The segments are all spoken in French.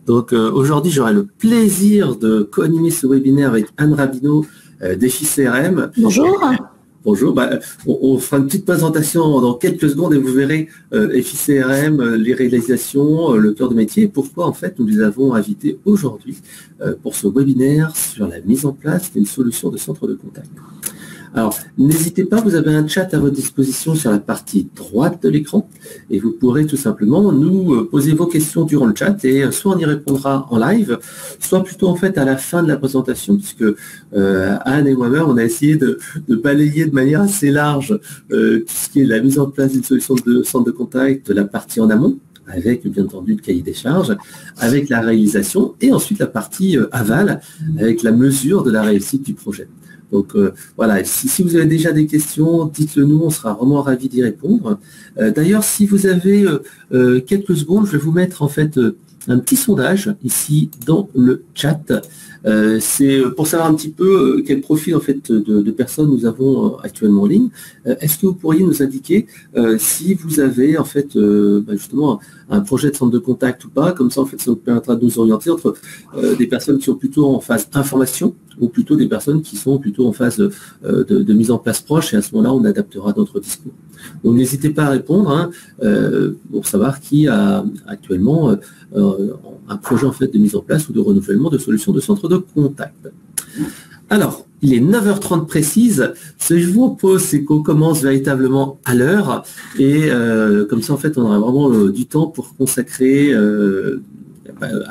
Donc aujourd'hui, j'aurai le plaisir de co-animer ce webinaire avec Anne Rabineau d'EFI-CRM. Bonjour. Bonjour, on fera une petite présentation dans quelques secondes et vous verrez EFI-CRM, les réalisations, le cœur de métier et pourquoi en fait nous les avons invités aujourd'hui pour ce webinaire sur la mise en place d'une solution de centre de contact. Alors, n'hésitez pas, vous avez un chat à votre disposition sur la partie droite de l'écran et vous pourrez tout simplement nous poser vos questions durant le chat et soit on y répondra en live, soit plutôt en fait à la fin de la présentation puisque Anne et moi-même, on a essayé de balayer de manière assez large tout ce qui est la mise en place d'une solution de centre de contact de la partie en amont, avec bien entendu le cahier des charges, avec la réalisation et ensuite la partie aval avec la mesure de la réussite du projet. Donc voilà, si vous avez déjà des questions, dites-le nous, on sera vraiment ravis d'y répondre. D'ailleurs, si vous avez quelques secondes, je vais vous mettre en fait un petit sondage ici dans le chat. C'est pour savoir un petit peu quel profil en fait de personnes nous avons actuellement en ligne. Est-ce que vous pourriez nous indiquer si vous avez en fait justement un projet de centre de contact ou pas, comme ça en fait ça nous permettra de nous orienter entre des personnes qui sont plutôt en phase information ou plutôt des personnes qui sont plutôt en phase de mise en place proche et à ce moment-là on adaptera notre discours. Donc n'hésitez pas à répondre pour savoir qui a actuellement un projet en fait de mise en place ou de renouvellement de solutions de centre de contact. Alors, il est 9h30 précise. Ce que je vous propose, c'est qu'on commence véritablement à l'heure et comme ça en fait on aura vraiment du temps pour consacrer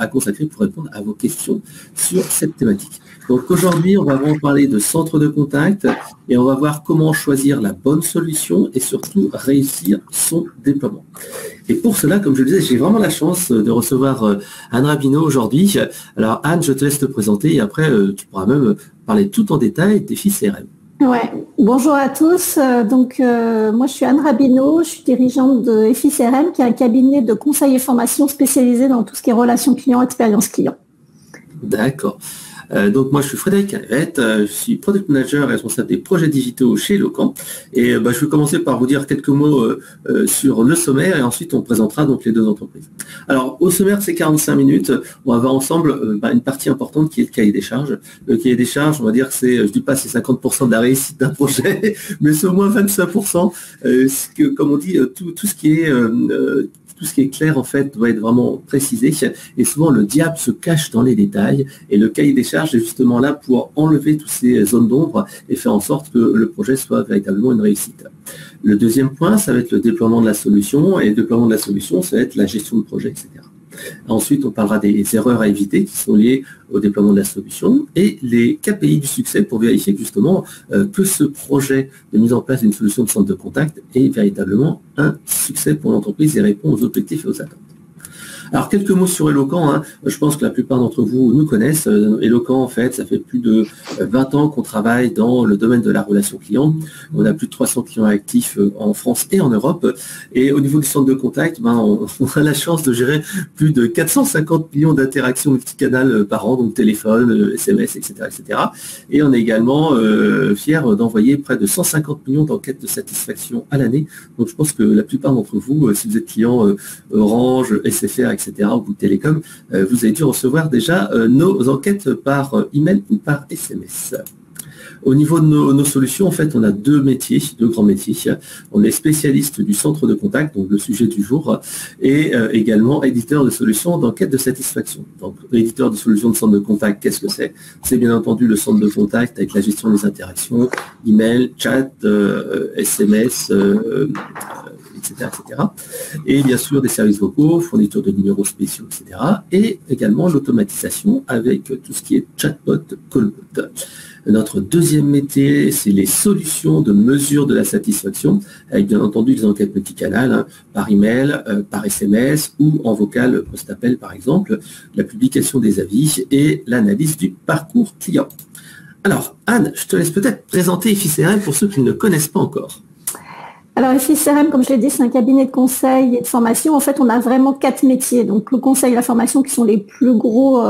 pour répondre à vos questions sur cette thématique. Donc aujourd'hui, on va vraiment parler de centre de contact et on va voir comment choisir la bonne solution et surtout réussir son déploiement. Et pour cela, comme je le disais, j'ai vraiment la chance de recevoir Anne Rabineau aujourd'hui. Alors Anne, je te laisse te présenter et après tu pourras même parler tout en détail d'EFI-CRM. Ouais. Bonjour à tous. Moi je suis Anne Rabineau, je suis dirigeante de EFI-CRM, qui est un cabinet de conseil et formation spécialisé dans tout ce qui est relations clients, expérience client. D'accord. Donc moi je suis Frédéric Calvette, je suis product manager responsable des projets digitaux chez Locan et je vais commencer par vous dire quelques mots sur le sommaire et ensuite on présentera donc les deux entreprises. Alors au sommaire c'est 45 minutes, on va voir ensemble une partie importante qui est le cahier des charges. Le cahier des charges, on va dire que c'est, je dis pas c'est 50% de la réussite d'un projet, mais c'est au moins 25%, comme on dit, tout ce qui est clair, en fait, doit être vraiment précisé. Et souvent, le diable se cache dans les détails. Et le cahier des charges est justement là pour enlever toutes ces zones d'ombre et faire en sorte que le projet soit véritablement une réussite. Le deuxième point, ça va être le déploiement de la solution. Et le déploiement de la solution, ça va être la gestion de projet, etc. Ensuite, on parlera des erreurs à éviter qui sont liées au déploiement de la solution et les KPI du succès pour vérifier justement que ce projet de mise en place d'une solution de centre de contact est véritablement un succès pour l'entreprise et répond aux objectifs et aux attentes. Alors, quelques mots sur Eloquent. Je pense que la plupart d'entre vous nous connaissent. Eloquent, en fait, ça fait plus de 20 ans qu'on travaille dans le domaine de la relation client. On a plus de 300 clients actifs en France et en Europe. Et au niveau du centre de contact, on a la chance de gérer plus de 450 millions d'interactions multicanales par an, donc téléphone, SMS, etc., etc. Et on est également fiers d'envoyer près de 150 millions d'enquêtes de satisfaction à l'année. Donc, je pense que la plupart d'entre vous, si vous êtes client Orange, SFR, etc., ou Télécom, vous avez dû recevoir déjà nos enquêtes par email ou par SMS. Au niveau de nos solutions, en fait, on a deux grands métiers. On est spécialiste du centre de contact, donc le sujet du jour, et également éditeur de solutions d'enquête de satisfaction. Donc, éditeur de solutions de centre de contact, qu'est-ce que c'est? C'est bien entendu le centre de contact avec la gestion des interactions, email, chat, SMS, etc., etc. Et bien sûr des services vocaux, fourniture de numéros spéciaux, etc. Et également l'automatisation avec tout ce qui est chatbot, callbot. Notre deuxième métier, c'est les solutions de mesure de la satisfaction, avec bien entendu des enquêtes multicanales, par email, par SMS ou en vocal post-appel par exemple, la publication des avis et l'analyse du parcours client. Alors Anne, je te laisse peut-être présenter EFI-CRM pour ceux qui ne le connaissent pas encore. Alors, EFI-CRM, comme je l'ai dit, c'est un cabinet de conseil et de formation. En fait, on a vraiment 4 métiers. Donc, le conseil et la formation qui sont les plus gros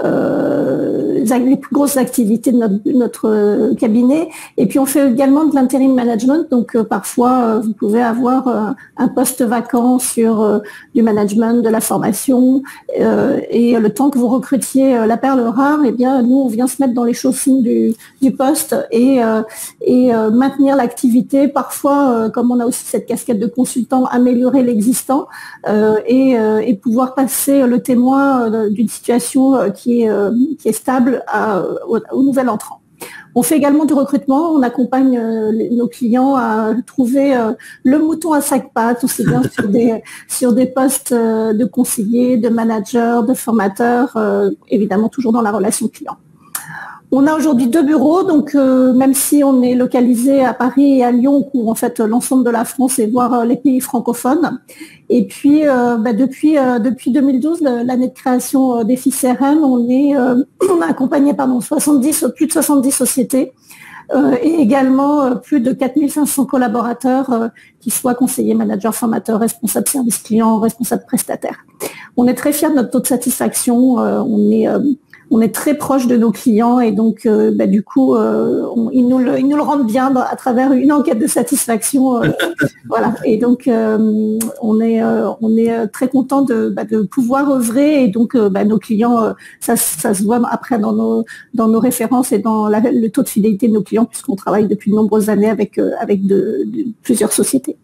les plus grosses activités de notre cabinet. Et puis on fait également de l'intérim management, donc parfois vous pouvez avoir un poste vacant sur du management, de la formation, et le temps que vous recrutiez la perle rare, eh bien nous on vient se mettre dans les chaussons du poste et maintenir l'activité, parfois comme on a aussi cette casquette de consultant, améliorer l'existant et pouvoir passer le témoin d'une situation qui est stable au nouvel entrant. On fait également du recrutement, on accompagne nos clients à trouver le mouton à 5 pattes, aussi bien sur des postes de conseillers, de managers, de formateurs, évidemment toujours dans la relation client. On a aujourd'hui 2 bureaux, donc même si on est localisé à Paris et à Lyon, on couvre en fait l'ensemble de la France et voire les pays francophones. Et puis depuis 2012, l'année de création d'EFI CRM, on a accompagné plus de 70 sociétés et également plus de 4500 collaborateurs qui soient conseillers, managers, formateurs, responsables service client, responsables prestataires. On est très fiers de notre taux de satisfaction. On est très proche de nos clients et donc du coup ils nous le rendent bien à travers une enquête de satisfaction. Voilà. Et donc on est très content de pouvoir œuvrer et donc nos clients ça se voit après dans nos références et dans le taux de fidélité de nos clients puisqu'on travaille depuis de nombreuses années avec plusieurs sociétés.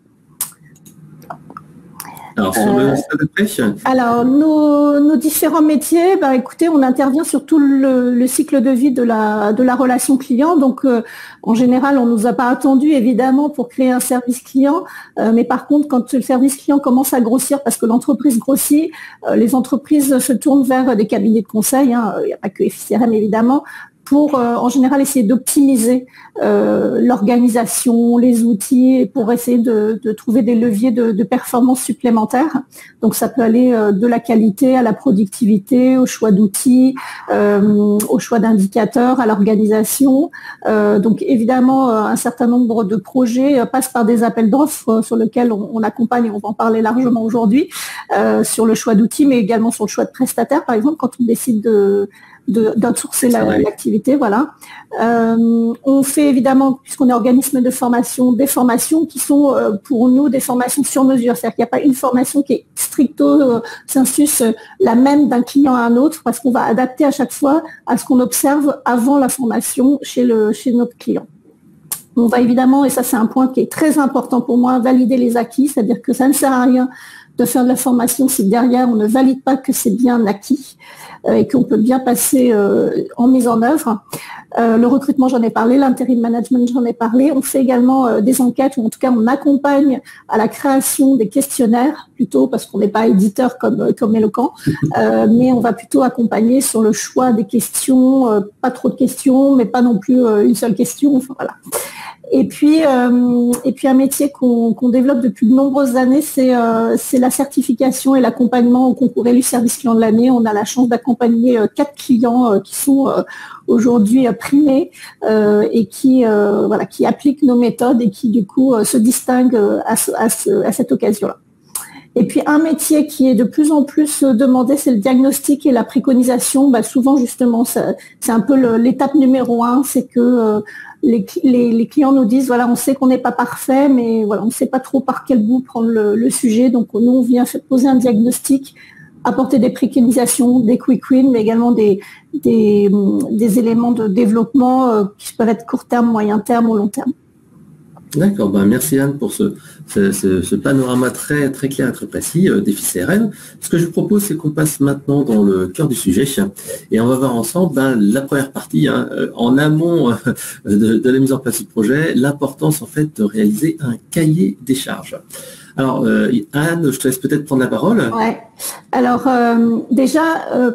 Alors, sur le stade d'après. Alors, nos différents métiers, écoutez, on intervient sur tout le cycle de vie de la relation client. Donc, en général, on ne nous a pas attendu, évidemment, pour créer un service client. Mais par contre, quand le service client commence à grossir, parce que l'entreprise grossit, les entreprises se tournent vers des cabinets de conseil. Il n'y a pas que EFI CRM, évidemment, pour en général essayer d'optimiser l'organisation, les outils, et pour essayer de trouver des leviers de performance supplémentaires. Donc ça peut aller de la qualité à la productivité, au choix d'outils, au choix d'indicateurs, à l'organisation. Donc évidemment, un certain nombre de projets passent par des appels d'offres sur lesquels on accompagne, et on va en parler largement aujourd'hui, sur le choix d'outils, mais également sur le choix de prestataires, par exemple, quand on décide d'outsourcer l'activité, voilà. On fait évidemment, puisqu'on est organisme de formation, des formations qui sont pour nous des formations sur mesure, c'est-à-dire qu'il n'y a pas une formation qui est stricto sensus la même d'un client à un autre, parce qu'on va adapter à chaque fois à ce qu'on observe avant la formation chez notre client. On va évidemment, et ça c'est un point qui est très important pour moi, valider les acquis, c'est-à-dire que ça ne sert à rien de faire de la formation si derrière on ne valide pas que c'est bien acquis et qu'on peut bien passer en mise en œuvre. Le recrutement, j'en ai parlé, l'intérim management, j'en ai parlé. On fait également des enquêtes, ou en tout cas on accompagne à la création des questionnaires, plutôt parce qu'on n'est pas éditeur comme Eloquent, mais on va plutôt accompagner sur le choix des questions, pas trop de questions, mais pas non plus une seule question, enfin voilà. Et puis un métier qu'on développe depuis de nombreuses années, c'est la certification et l'accompagnement au concours élu service client de l'année. On a la chance d'accompagner 4 clients qui sont aujourd'hui primés et qui appliquent nos méthodes et qui du coup se distinguent à cette occasion-là. Et puis un métier qui est de plus en plus demandé, c'est le diagnostic et la préconisation. Souvent justement, c'est un peu l'étape numéro 1, c'est que les clients nous disent, voilà, on sait qu'on n'est pas parfait, mais voilà, on ne sait pas trop par quel bout prendre le sujet. Donc nous, on vient poser un diagnostic, apporter des préconisations, des quick wins, mais également des éléments de développement qui peuvent être court terme, moyen terme ou long terme. D'accord, merci Anne pour ce panorama très, très clair et très précis d'EFI CRM. Ce que je vous propose, c'est qu'on passe maintenant dans le cœur du sujet et on va voir ensemble la première partie, en amont de la mise en place du projet, l'importance en fait de réaliser un cahier des charges. Alors Anne, je te laisse peut-être prendre la parole. Ouais. Alors déjà,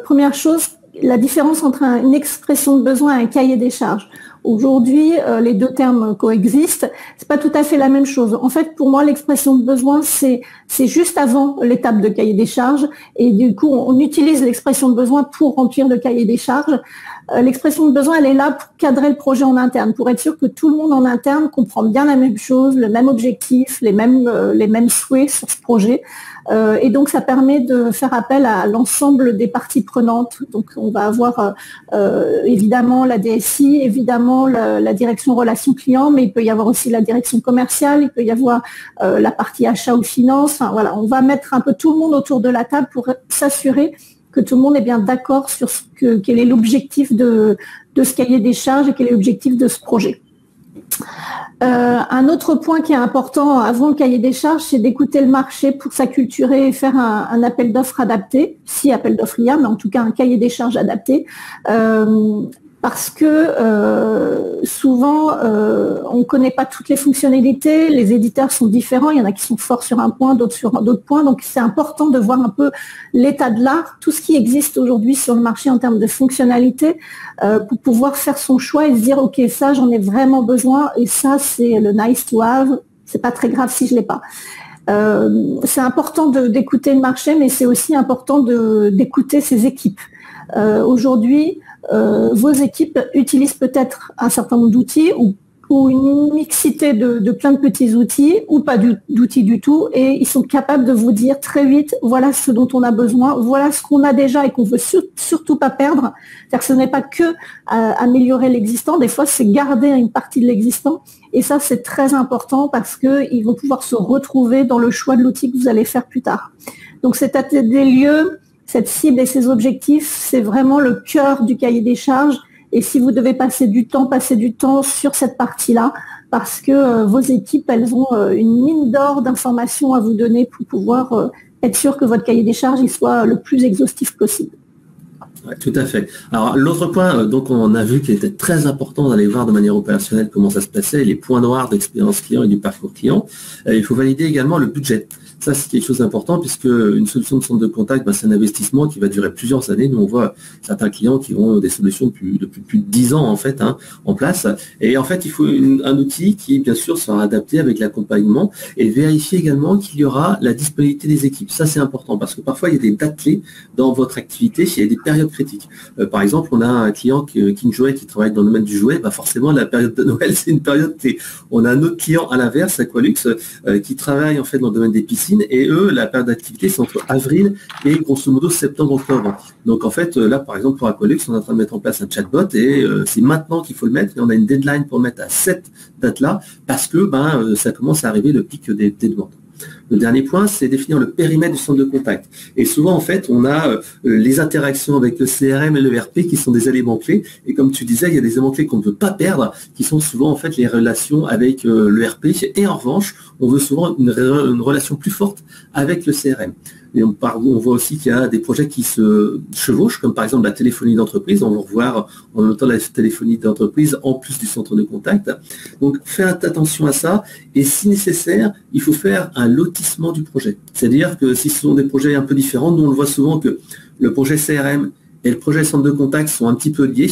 première chose, la différence entre une expression de besoin et un cahier des charges. Aujourd'hui, les deux termes coexistent. C'est pas tout à fait la même chose. En fait, pour moi, l'expression de besoin, c'est juste avant l'étape de cahier des charges. Et du coup, on utilise l'expression de besoin pour remplir le cahier des charges. L'expression de besoin, elle est là pour cadrer le projet en interne, pour être sûr que tout le monde en interne comprend bien la même chose, le même objectif, les mêmes souhaits sur ce projet. Et donc, ça permet de faire appel à l'ensemble des parties prenantes. Donc, on va avoir évidemment la DSI, évidemment la direction relations clients, mais il peut y avoir aussi la direction commerciale, il peut y avoir la partie achat ou finance. Enfin, voilà, on va mettre un peu tout le monde autour de la table pour s'assurer que tout le monde est bien d'accord sur quel est l'objectif de ce cahier des charges et quel est l'objectif de ce projet. Un autre point qui est important avant le cahier des charges, c'est d'écouter le marché pour s'acculturer et faire un appel d'offres adapté, si appel d'offres il y a, mais en tout cas un cahier des charges adapté. Parce que souvent, on ne connaît pas toutes les fonctionnalités, les éditeurs sont différents, il y en a qui sont forts sur un point, d'autres sur d'autres points, donc c'est important de voir un peu l'état de l'art, tout ce qui existe aujourd'hui sur le marché en termes de fonctionnalités, pour pouvoir faire son choix et se dire, ok, ça j'en ai vraiment besoin, et ça c'est le nice to have, c'est pas très grave si je l'ai pas. C'est important d'écouter le marché, mais c'est aussi important d'écouter ses équipes. Aujourd'hui, vos équipes utilisent peut-être un certain nombre d'outils ou une mixité de plein de petits outils ou pas d'outils du tout, et ils sont capables de vous dire très vite, voilà ce dont on a besoin, voilà ce qu'on a déjà et qu'on veut surtout pas perdre. C'est-à-dire que ce n'est pas que améliorer l'existant, des fois c'est garder une partie de l'existant, et ça c'est très important parce qu'ils vont pouvoir se retrouver dans le choix de l'outil que vous allez faire plus tard. Donc cet état des lieux, cette cible et ses objectifs, c'est vraiment le cœur du cahier des charges. Et si vous devez passer du temps sur cette partie-là, parce que vos équipes, elles ont une mine d'or d'informations à vous donner pour pouvoir être sûr que votre cahier des charges il soit le plus exhaustif possible. Ouais, tout à fait. Alors l'autre point, donc on a vu qu'il était très important d'aller voir de manière opérationnelle comment ça se passait, les points noirs d'expérience client et du parcours client. Il faut valider également le budget. Ça, c'est quelque chose d'important puisque une solution de centre de contact, c'est un investissement qui va durer plusieurs années. Nous, on voit certains clients qui ont des solutions depuis plus de 10 ans en fait en place. Et en fait, il faut un outil qui, bien sûr, sera adapté avec l'accompagnement et vérifier également qu'il y aura la disponibilité des équipes. Ça, c'est important parce que parfois, il y a des dates clés dans votre activité. Il y a des périodes critiques. Par exemple, on a un client King Jouet qui travaille dans le domaine du jouet. Forcément, la période de Noël, c'est une période clé. On a un autre client à l'inverse, Aqualux, qui travaille en fait dans le domaine des piscines. Et eux, la période d'activité, c'est entre avril et grosso modo septembre-octobre. Donc en fait, là, par exemple, pour Aqualux, on est en train de mettre en place un chatbot et c'est maintenant qu'il faut le mettre. Et on a une deadline pour le mettre à cette date-là parce que ça commence à arriver le pic des demandes. Le dernier point, c'est définir le périmètre du centre de contact. Et souvent, en fait, on a les interactions avec le CRM et le ERP qui sont des éléments clés. Et comme tu disais, il y a des éléments clés qu'on ne veut pas perdre, qui sont souvent en fait les relations avec l'ERP. Et en revanche, on veut souvent une relation plus forte avec le CRM. Et on voit aussi qu'il y a des projets qui se chevauchent, comme par exemple la téléphonie d'entreprise. On va revoir en même temps la téléphonie d'entreprise en plus du centre de contact. Donc, faites attention à ça. Et si nécessaire, il faut faire un lotissement du projet. C'est-à-dire que si ce sont des projets un peu différents, nous on le voit souvent que le projet CRM et le projet centre de contact sont un petit peu liés.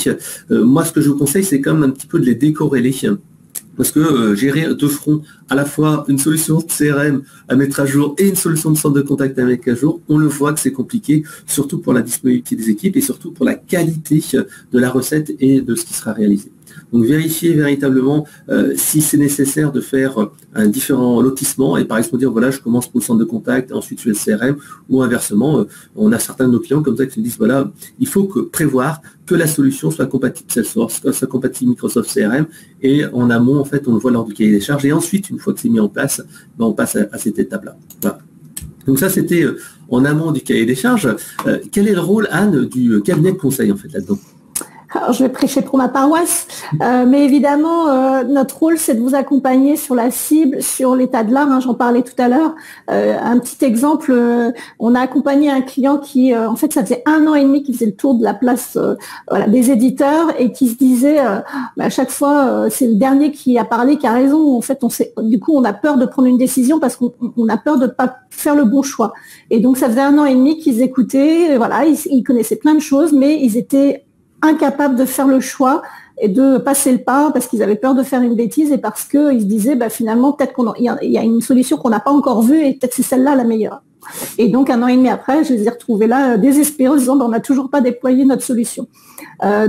Moi, ce que je vous conseille, c'est quand même un petit peu de les décorréler. Parce que gérer de front à la fois une solution de CRM à mettre à jour et une solution de centre de contact à mettre à jour, on le voit que c'est compliqué, surtout pour la disponibilité des équipes et surtout pour la qualité de la recette et de ce qui sera réalisé. Donc vérifiez véritablement si c'est nécessaire de faire un différent lotissement et par exemple dire voilà je commence pour le centre de contact, ensuite je fais le CRM ou inversement, on a certains de nos clients comme ça qui nous disent voilà il faut prévoir que la solution soit compatible Salesforce, soit compatible Microsoft CRM et en amont en fait on le voit lors du cahier des charges et ensuite une fois que c'est mis en place, on passe à cette étape-là. Voilà. Donc ça c'était en amont du cahier des charges. Quel est le rôle Anne du cabinet de conseil en fait là-dedans? Alors, je vais prêcher pour ma paroisse, mais évidemment, notre rôle, c'est de vous accompagner sur la cible, sur l'état de l'art, j'en parlais tout à l'heure. Un petit exemple, on a accompagné un client qui, en fait, ça faisait 1 an et demi qu'il faisait le tour de la place des éditeurs et qui se disait, à chaque fois, c'est le dernier qui a parlé, qui a raison. En fait, du coup, on a peur de prendre une décision parce qu'on a peur de ne pas faire le bon choix. Et donc, ça faisait 1 an et demi qu'ils écoutaient, ils connaissaient plein de choses, mais ils étaient incapables de faire le choix et de passer le pas parce qu'ils avaient peur de faire une bêtise et parce qu'ils se disaient finalement peut-être qu'il y a une solution qu'on n'a pas encore vue et peut-être c'est celle-là la meilleure. Et donc, 1 an et demi après, je les ai retrouvés là, désespérés, disant, on n'a toujours pas déployé notre solution.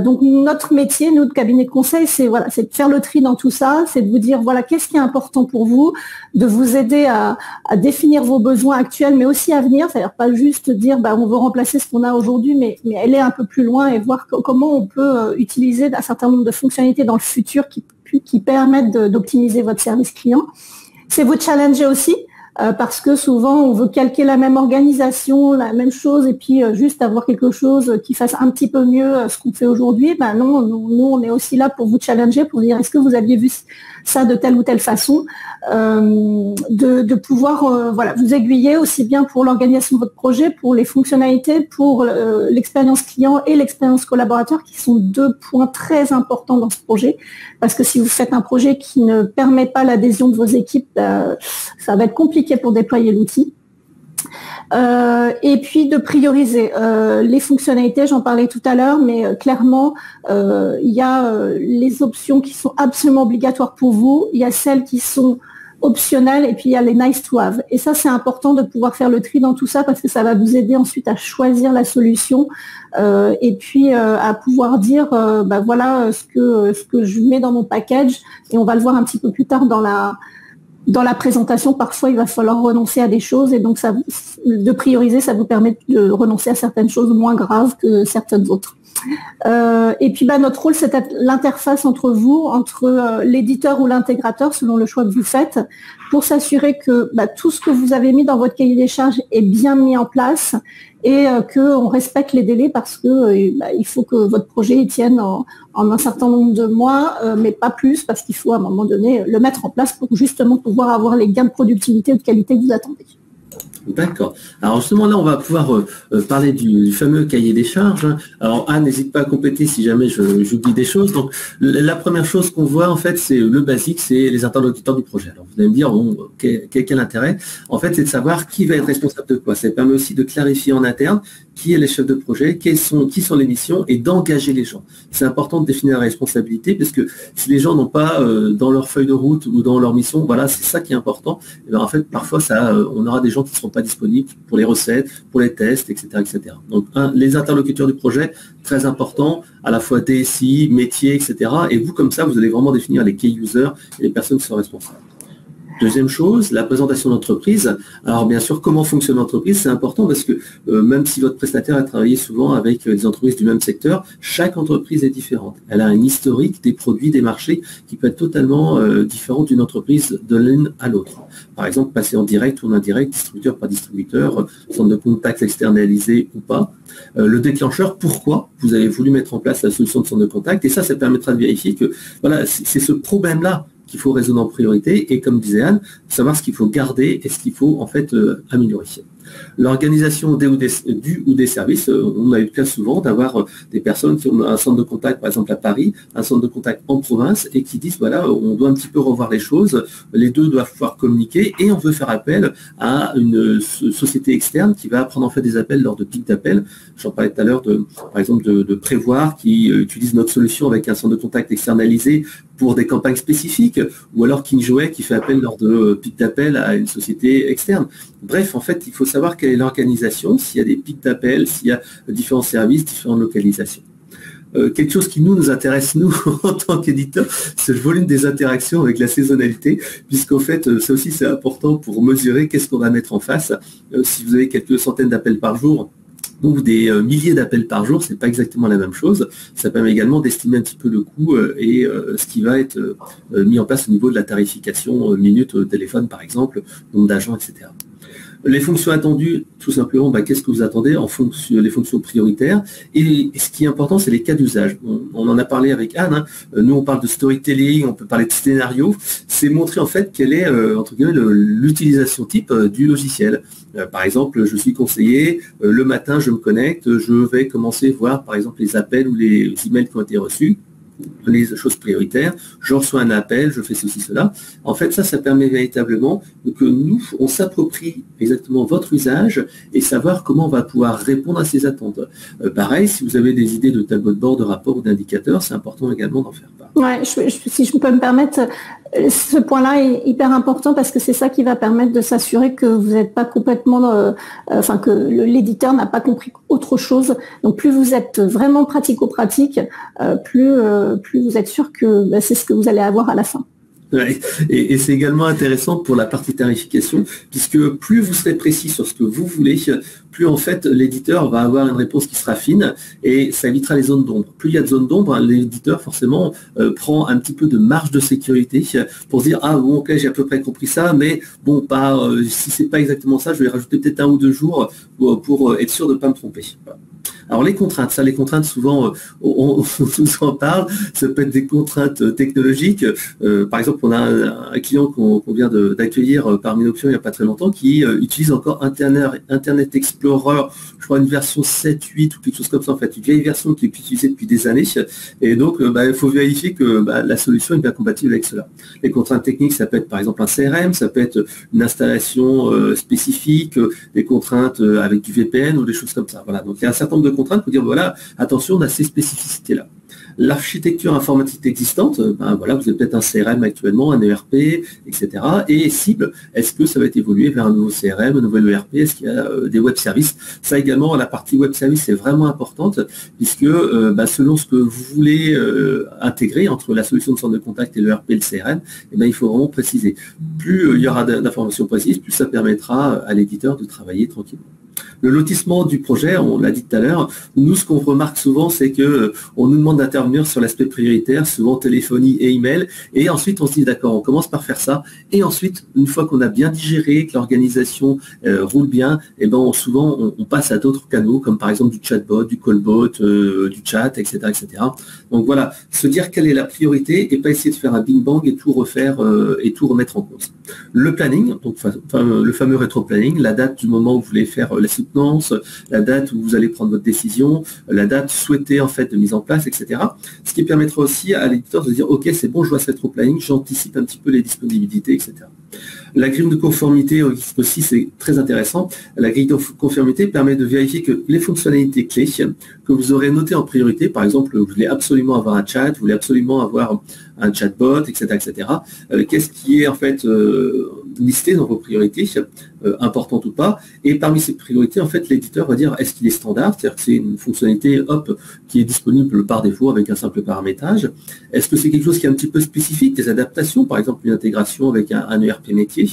Donc, notre métier, notre cabinet de conseil, c'est de faire le tri dans tout ça, c'est de vous dire, voilà, qu'est-ce qui est important pour vous, de vous aider à définir vos besoins actuels, mais aussi à venir, c'est-à-dire pas juste dire, on veut remplacer ce qu'on a aujourd'hui, mais aller un peu plus loin et voir comment on peut utiliser un certain nombre de fonctionnalités dans le futur qui permettent d'optimiser votre service client. C'est vous challenger aussi, parce que souvent on veut calquer la même organisation, la même chose, et puis juste avoir quelque chose qui fasse un petit peu mieux ce qu'on fait aujourd'hui. Non, nous on est aussi là pour vous challenger, pour dire est-ce que vous aviez vu ça de telle ou telle façon, de pouvoir vous aiguiller aussi bien pour l'organisation de votre projet, pour les fonctionnalités, pour l'expérience client et l'expérience collaborateur, qui sont 2 points très importants dans ce projet, parce que si vous faites un projet qui ne permet pas l'adhésion de vos équipes, ça va être compliqué pour déployer l'outil. Et puis de prioriser les fonctionnalités, j'en parlais tout à l'heure, mais clairement, il y a les options qui sont absolument obligatoires pour vous, il y a celles qui sont optionnelles, et puis il y a les nice to have. Et ça, c'est important de pouvoir faire le tri dans tout ça, parce que ça va vous aider ensuite à choisir la solution, et puis à pouvoir dire, voilà ce que je mets dans mon package, et on va le voir un petit peu plus tard dans la présentation. Parfois, il va falloir renoncer à des choses, et donc de prioriser, ça vous permet de renoncer à certaines choses moins graves que certaines autres. Et puis notre rôle, c'est l'interface entre vous, entre l'éditeur ou l'intégrateur, selon le choix que vous faites, pour s'assurer que tout ce que vous avez mis dans votre cahier des charges est bien mis en place, et qu'on respecte les délais, parce que il faut que votre projet tienne en un certain nombre de mois, mais pas plus, parce qu'il faut à un moment donné le mettre en place pour justement pouvoir avoir les gains de productivité et de qualité que vous attendez. D'accord. Alors justement là, on va pouvoir parler du fameux cahier des charges. Alors Anne, n'hésite pas à compléter si jamais j'oublie des choses. Donc la première chose qu'on voit en fait, c'est le basique, c'est les interlocuteurs du projet. Alors vous allez me dire, quel intérêt? En fait, c'est de savoir qui va être responsable de quoi. Ça permet aussi de clarifier en interne qui est les chefs de projet, qui sont les missions, et d'engager les gens. C'est important de définir la responsabilité, parce que si les gens n'ont pas dans leur feuille de route ou dans leur mission, voilà, c'est ça qui est important. Et en fait, parfois, on aura des gens qui ne seront pas disponibles pour les recettes, pour les tests, etc. etc. Donc, les interlocuteurs du projet, très important, à la fois DSI, métier, etc. Et vous, comme ça, vous allez vraiment définir les key users et les personnes qui sont responsables. Deuxième chose, la présentation d'entreprise. Alors bien sûr, comment fonctionne l'entreprise, c'est important, parce que même si votre prestataire a travaillé souvent avec des entreprises du même secteur, chaque entreprise est différente. Elle a un historique des produits, des marchés qui peut être totalement différent d'une entreprise de l'une à l'autre. Par exemple, passer en direct ou en indirect, distributeur par distributeur, centre de contact externalisé ou pas. Le déclencheur, pourquoi vous avez voulu mettre en place la solution de centre de contact, et ça permettra de vérifier que voilà, c'est ce problème-là qu'il faut résoudre en priorité, et comme disait Anne, savoir ce qu'il faut garder et ce qu'il faut en fait améliorer. L'organisation du ou des services, on a eu le cas souvent d'avoir des personnes qui ont un centre de contact, par exemple à Paris, un centre de contact en province, et qui disent, voilà, on doit un petit peu revoir les choses, les deux doivent pouvoir communiquer, et on veut faire appel à une société externe qui va prendre en fait des appels lors de pics d'appel. J'en parlais tout à l'heure, par exemple, de Prévoir, qui utilise notre solution avec un centre de contact externalisé pour des campagnes spécifiques, ou alors KingJoy qui fait appel lors de pics d'appel à une société externe. Bref, en fait, il faut savoir quelle est l'organisation, s'il y a des pics d'appel, s'il y a différents services, différentes localisations. Quelque chose qui nous intéresse, nous, en tant qu'éditeur, c'est le volume des interactions avec la saisonnalité, puisqu'en fait, ça aussi, c'est important pour mesurer qu'est-ce qu'on va mettre en face. Si vous avez quelques centaines d'appels par jour, ou des milliers d'appels par jour, c'est pas exactement la même chose. Ça permet également d'estimer un petit peu le coût et ce qui va être mis en place au niveau de la tarification minute au téléphone, par exemple, nombre d'agents, etc. Les fonctions attendues, tout simplement, qu'est-ce que vous attendez en fonction les fonctions prioritaires. Et ce qui est important, c'est les cas d'usage. On en a parlé avec Anne. Hein. Nous, on parle de storytelling, on peut parler de scénario. C'est montrer en fait quelle est, entre guillemets, l'utilisation type du logiciel. Par exemple, je suis conseiller, le matin, je me connecte, je vais commencer à voir, par exemple, les appels ou les emails qui ont été reçus. Les choses prioritaires, je reçois un appel, je fais ceci, cela. En fait, ça permet véritablement que nous, on s'approprie exactement votre usage et savoir comment on va pouvoir répondre à ces attentes. Pareil, si vous avez des idées de tableau de bord, de rapport ou d'indicateurs, c'est important également d'en faire part. Ouais, si je peux me permettre, ce point-là est hyper important parce que c'est ça qui va permettre de s'assurer que vous n'êtes pas complètement, que l'éditeur n'a pas compris autre chose. Donc plus vous êtes vraiment pratico-pratique, plus vous êtes sûr que c'est ce que vous allez avoir à la fin. Ouais. Et c'est également intéressant pour la partie tarification, puisque plus vous serez précis sur ce que vous voulez, plus en fait l'éditeur va avoir une réponse qui sera fine et ça évitera les zones d'ombre. Plus il y a de zones d'ombre, l'éditeur forcément prend un petit peu de marge de sécurité pour se dire ah bon ok j'ai à peu près compris ça, mais bon si c'est pas exactement ça, je vais rajouter peut-être 1 ou 2 jours pour être sûr de ne pas me tromper. Voilà. Alors les contraintes souvent on nous en parle, ça peut être des contraintes technologiques. Par exemple, on a un client qu'on vient d'accueillir par Minoption il n'y a pas très longtemps qui utilise encore Internet Explorer, je crois une version 7, 8 ou quelque chose comme ça en fait, une vieille version qui est utilisée depuis des années. Et donc il faut vérifier que la solution est bien compatible avec cela. Les contraintes techniques, ça peut être par exemple un CRM, ça peut être une installation spécifique, des contraintes avec du VPN ou des choses comme ça. Voilà. Donc il y a un certain nombre de contraintes pour dire voilà, attention, on a ces spécificités-là. L'architecture informatique existante, vous avez peut-être un CRM actuellement, un ERP, etc. Et cible, est-ce que ça va être évolué vers un nouveau CRM, un nouvel ERP, est-ce qu'il y a des web services? Ça également, la partie web service est vraiment importante, puisque selon ce que vous voulez intégrer entre la solution de centre de contact et l'ERP et le CRM, il faut vraiment préciser. Plus il y aura d'informations précises, plus ça permettra à l'éditeur de travailler tranquillement. Le lotissement du projet, on l'a dit tout à l'heure, nous ce qu'on remarque souvent c'est que on nous demande d'intervenir sur l'aspect prioritaire, souvent téléphonie et email, et ensuite on se dit d'accord, on commence par faire ça, et ensuite une fois qu'on a bien digéré, que l'organisation roule bien, souvent on passe à d'autres canaux, comme par exemple du chatbot, du callbot, du chat, etc., etc. Donc voilà, se dire quelle est la priorité et pas essayer de faire un bing bang et tout refaire et tout remettre en cause. Le planning, donc le fameux rétro-planning, la date du moment où vous voulez faire la soutenance, la date où vous allez prendre votre décision, la date souhaitée en fait de mise en place, etc. Ce qui permettra aussi à l'éditeur de dire ok c'est bon, je vois ce rétro-planning, j'anticipe un petit peu les disponibilités, etc. La grille de conformité aussi c'est très intéressant. La grille de conformité permet de vérifier que les fonctionnalités clés que vous aurez notées en priorité, par exemple vous voulez absolument avoir un chat, vous voulez absolument avoir un chatbot, etc., etc. Qu'est-ce qui est en fait listé dans vos priorités, importantes ou pas, et parmi ces priorités, en fait, l'éditeur va dire est-ce qu'il est standard, c'est-à-dire que c'est une fonctionnalité qui est disponible par défaut avec un simple paramétrage, est-ce que c'est quelque chose qui est un petit peu spécifique, des adaptations, par exemple une intégration avec un ERP métier,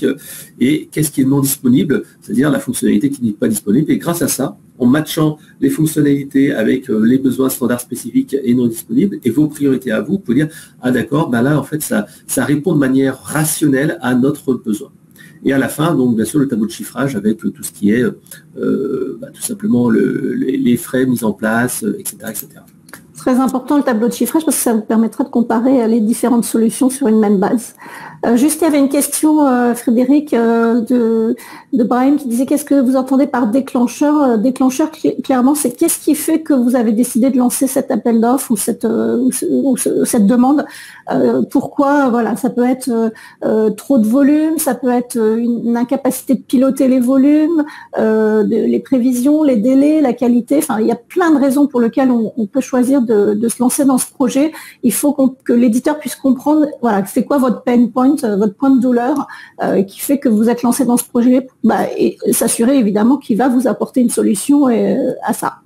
et qu'est-ce qui est non disponible, c'est-à-dire la fonctionnalité qui n'est pas disponible, et grâce à ça, en matchant les fonctionnalités avec les besoins standards spécifiques et non disponibles, et vos priorités à vous, vous pouvez dire ah d'accord, là en fait ça répond de manière rationnelle à notre besoin. Et à la fin, donc bien sûr, le tableau de chiffrage avec tout ce qui est tout simplement les frais mis en place, etc., etc. Très important le tableau de chiffrage parce que ça vous permettra de comparer les différentes solutions sur une même base. Juste, il y avait une question, Frédéric, de Brahim qui disait qu'est-ce que vous entendez par déclencheur? Déclencheur, clairement, c'est qu'est-ce qui fait que vous avez décidé de lancer cet appel d'offres ou cette demande? Pourquoi? Voilà, ça peut être trop de volume, ça peut être une incapacité de piloter les volumes, les prévisions, les délais, la qualité. Enfin, il y a plein de raisons pour lesquelles on peut choisir de se lancer dans ce projet. Il faut que l'éditeur puisse comprendre, voilà, c'est quoi votre pain point, votre point de douleur qui fait que vous êtes lancé dans ce projet, et s'assurer évidemment qu'il va vous apporter une solution à ça.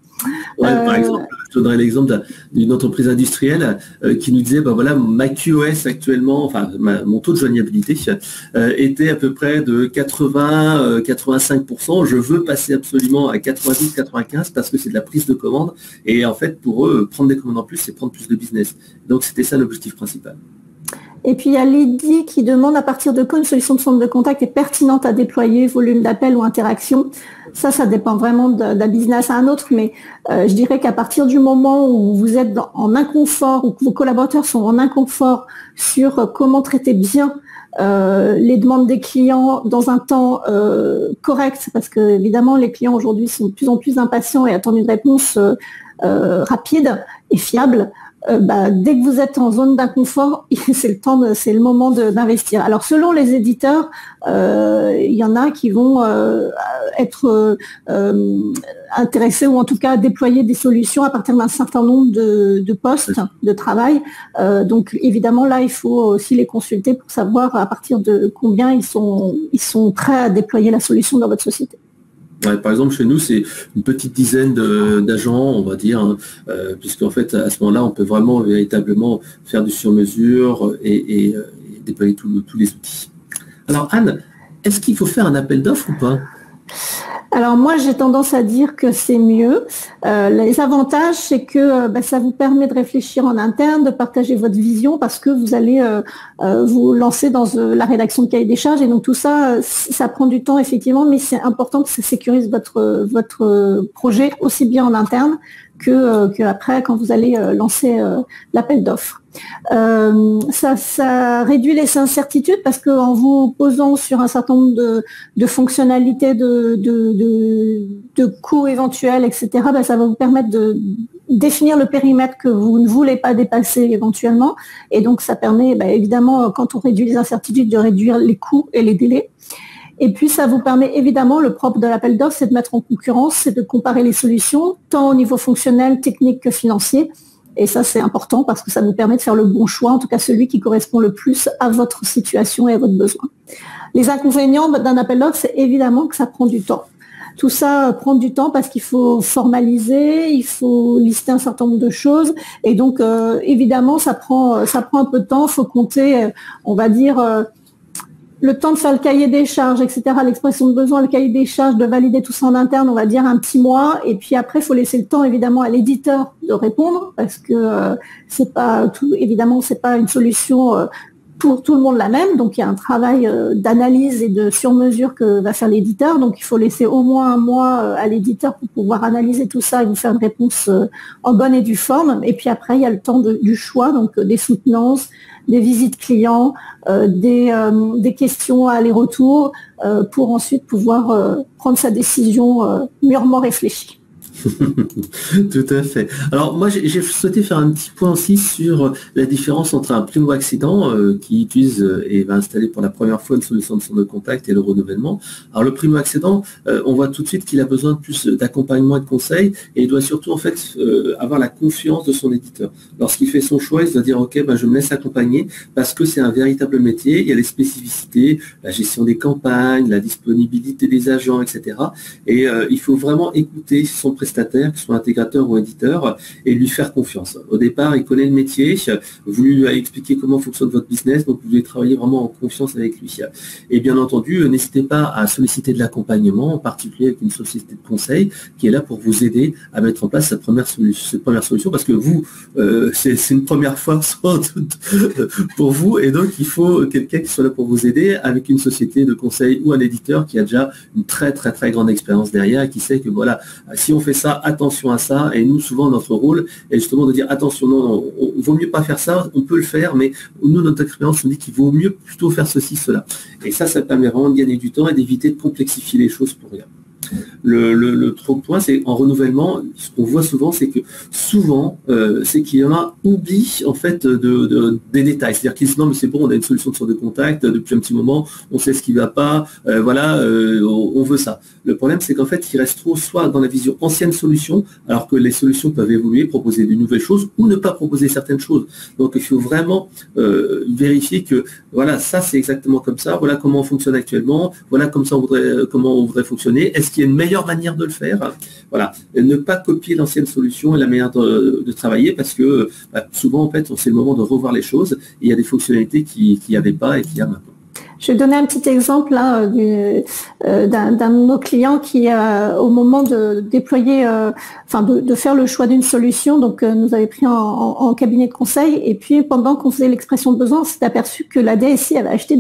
Par exemple, je donnerais l'exemple d'une entreprise industrielle qui nous disait, ma QoS actuellement, mon taux de joignabilité était à peu près de 80-85%. Je veux passer absolument à 90-95 parce que c'est de la prise de commande. Et en fait, pour eux, prendre des commandes en plus, c'est prendre plus de business. Donc, c'était ça l'objectif principal. Et puis il y a Lydie qui demande à partir de quoi une solution de centre de contact est pertinente à déployer, volume d'appel ou interaction. Ça dépend vraiment d'un business à un autre, mais je dirais qu'à partir du moment où vous êtes en inconfort ou que vos collaborateurs sont en inconfort sur comment traiter bien les demandes des clients dans un temps correct, parce que évidemment les clients aujourd'hui sont de plus en plus impatients et attendent une réponse rapide et fiable. dès que vous êtes en zone d'inconfort, c'est le moment d'investir. Alors selon les éditeurs, il y en a qui vont être intéressés ou en tout cas déployer des solutions à partir d'un certain nombre de postes de travail. Donc évidemment là, il faut aussi les consulter pour savoir à partir de combien ils sont prêts à déployer la solution dans votre société. Ouais, par exemple, chez nous, c'est une petite dizaine d'agents, on va dire, hein, puisqu'en fait, à ce moment-là, on peut vraiment véritablement faire du sur-mesure et déployer tous les outils. Alors, Anne, est-ce qu'il faut faire un appel d'offres ou pas? Alors moi, j'ai tendance à dire que c'est mieux. Les avantages, c'est que ça vous permet de réfléchir en interne, de partager votre vision parce que vous allez vous lancer dans la rédaction de cahier des charges. Et donc tout ça, ça prend du temps effectivement, mais c'est important que ça sécurise votre projet aussi bien en interne que après quand vous allez lancer l'appel d'offres. Ça réduit les incertitudes parce qu'en vous posant sur un certain nombre de fonctionnalités, de coûts éventuels, etc., ça va vous permettre de définir le périmètre que vous ne voulez pas dépasser éventuellement. Et donc, ça permet évidemment, quand on réduit les incertitudes, de réduire les coûts et les délais. Et puis, ça vous permet évidemment, le propre de l'appel d'offres, c'est de mettre en concurrence, c'est de comparer les solutions, tant au niveau fonctionnel, technique que financier. Et ça, c'est important parce que ça nous permet de faire le bon choix, en tout cas celui qui correspond le plus à votre situation et à votre besoin. Les inconvénients d'un appel d'offres, c'est évidemment que ça prend du temps. Tout ça prend du temps parce qu'il faut formaliser, il faut lister un certain nombre de choses. Et donc, évidemment, ça prend un peu de temps. Il faut compter, on va dire, le temps de faire le cahier des charges, etc., l'expression de besoin, le cahier des charges, de valider tout ça en interne, on va dire un petit mois. Et puis après, il faut laisser le temps, évidemment, à l'éditeur de répondre parce que c'est pas une solution pour tout le monde la même. Donc, il y a un travail d'analyse et de sur-mesure que va faire l'éditeur. Donc, il faut laisser au moins un mois à l'éditeur pour pouvoir analyser tout ça et vous faire une réponse en bonne et due forme. Et puis après, il y a le temps du choix, donc des soutenances, des visites clients, des questions à aller-retour pour ensuite pouvoir prendre sa décision mûrement réfléchie. Tout à fait. Alors moi j'ai souhaité faire un petit point aussi sur la différence entre un primo-accédant qui utilise et va installer pour la première fois une solution de centre de contact et le renouvellement. Alors le primo-accédant, on voit tout de suite qu'il a besoin de plus d'accompagnement et de conseils et il doit surtout en fait avoir la confiance de son éditeur. Lorsqu'il fait son choix, il doit dire ok, je me laisse accompagner parce que c'est un véritable métier, il y a les spécificités, la gestion des campagnes, la disponibilité des agents, etc. Et il faut vraiment écouter son prestataire, que ce soit intégrateur ou éditeur, et lui faire confiance. Au départ, il connaît le métier, vous lui avez expliqué comment fonctionne votre business, donc vous devez travailler vraiment en confiance avec lui. Et bien entendu, n'hésitez pas à solliciter de l'accompagnement, en particulier avec une société de conseil qui est là pour vous aider à mettre en place cette première solution, parce que vous, c'est une première fois sans doute pour vous, et donc il faut quelqu'un qui soit là pour vous aider avec une société de conseil ou un éditeur qui a déjà une très très très grande expérience derrière et qui sait que voilà, si on fait ça, attention à ça, et nous souvent notre rôle est justement de dire attention, non, il vaut mieux pas faire ça, on peut le faire, mais nous notre expérience nous dit qu'il vaut mieux plutôt faire ceci, cela. Et ça permet vraiment de gagner du temps et d'éviter de complexifier les choses pour rien. Le trop point, c'est en renouvellement, ce qu'on voit souvent, c'est que souvent, c'est qu'il y en a oubli en fait des détails. C'est-à-dire qu'ils se disent non mais c'est bon, on a une solution de centre de contact depuis un petit moment, on sait ce qui ne va pas, on veut ça. Le problème, c'est qu'en fait, il reste trop soit dans la vision ancienne solution, alors que les solutions peuvent évoluer, proposer de nouvelles choses ou ne pas proposer certaines choses. Donc il faut vraiment vérifier que voilà, ça c'est exactement comme ça, voilà comment on fonctionne actuellement, voilà comment on voudrait fonctionner. Est-ce qu'il y a une meilleure manière de le faire? Voilà, ne pas copier l'ancienne solution et la manière de travailler parce que souvent en fait c'est le moment de revoir les choses et il y a des fonctionnalités qu'il n'y avait pas et qu'il y a maintenant. Je vais donner un petit exemple là d'un de nos clients qui, au moment de déployer, de faire le choix d'une solution, donc nous avait pris en cabinet de conseil, et puis pendant qu'on faisait l'expression de besoin, on s'est aperçu que la DSI avait acheté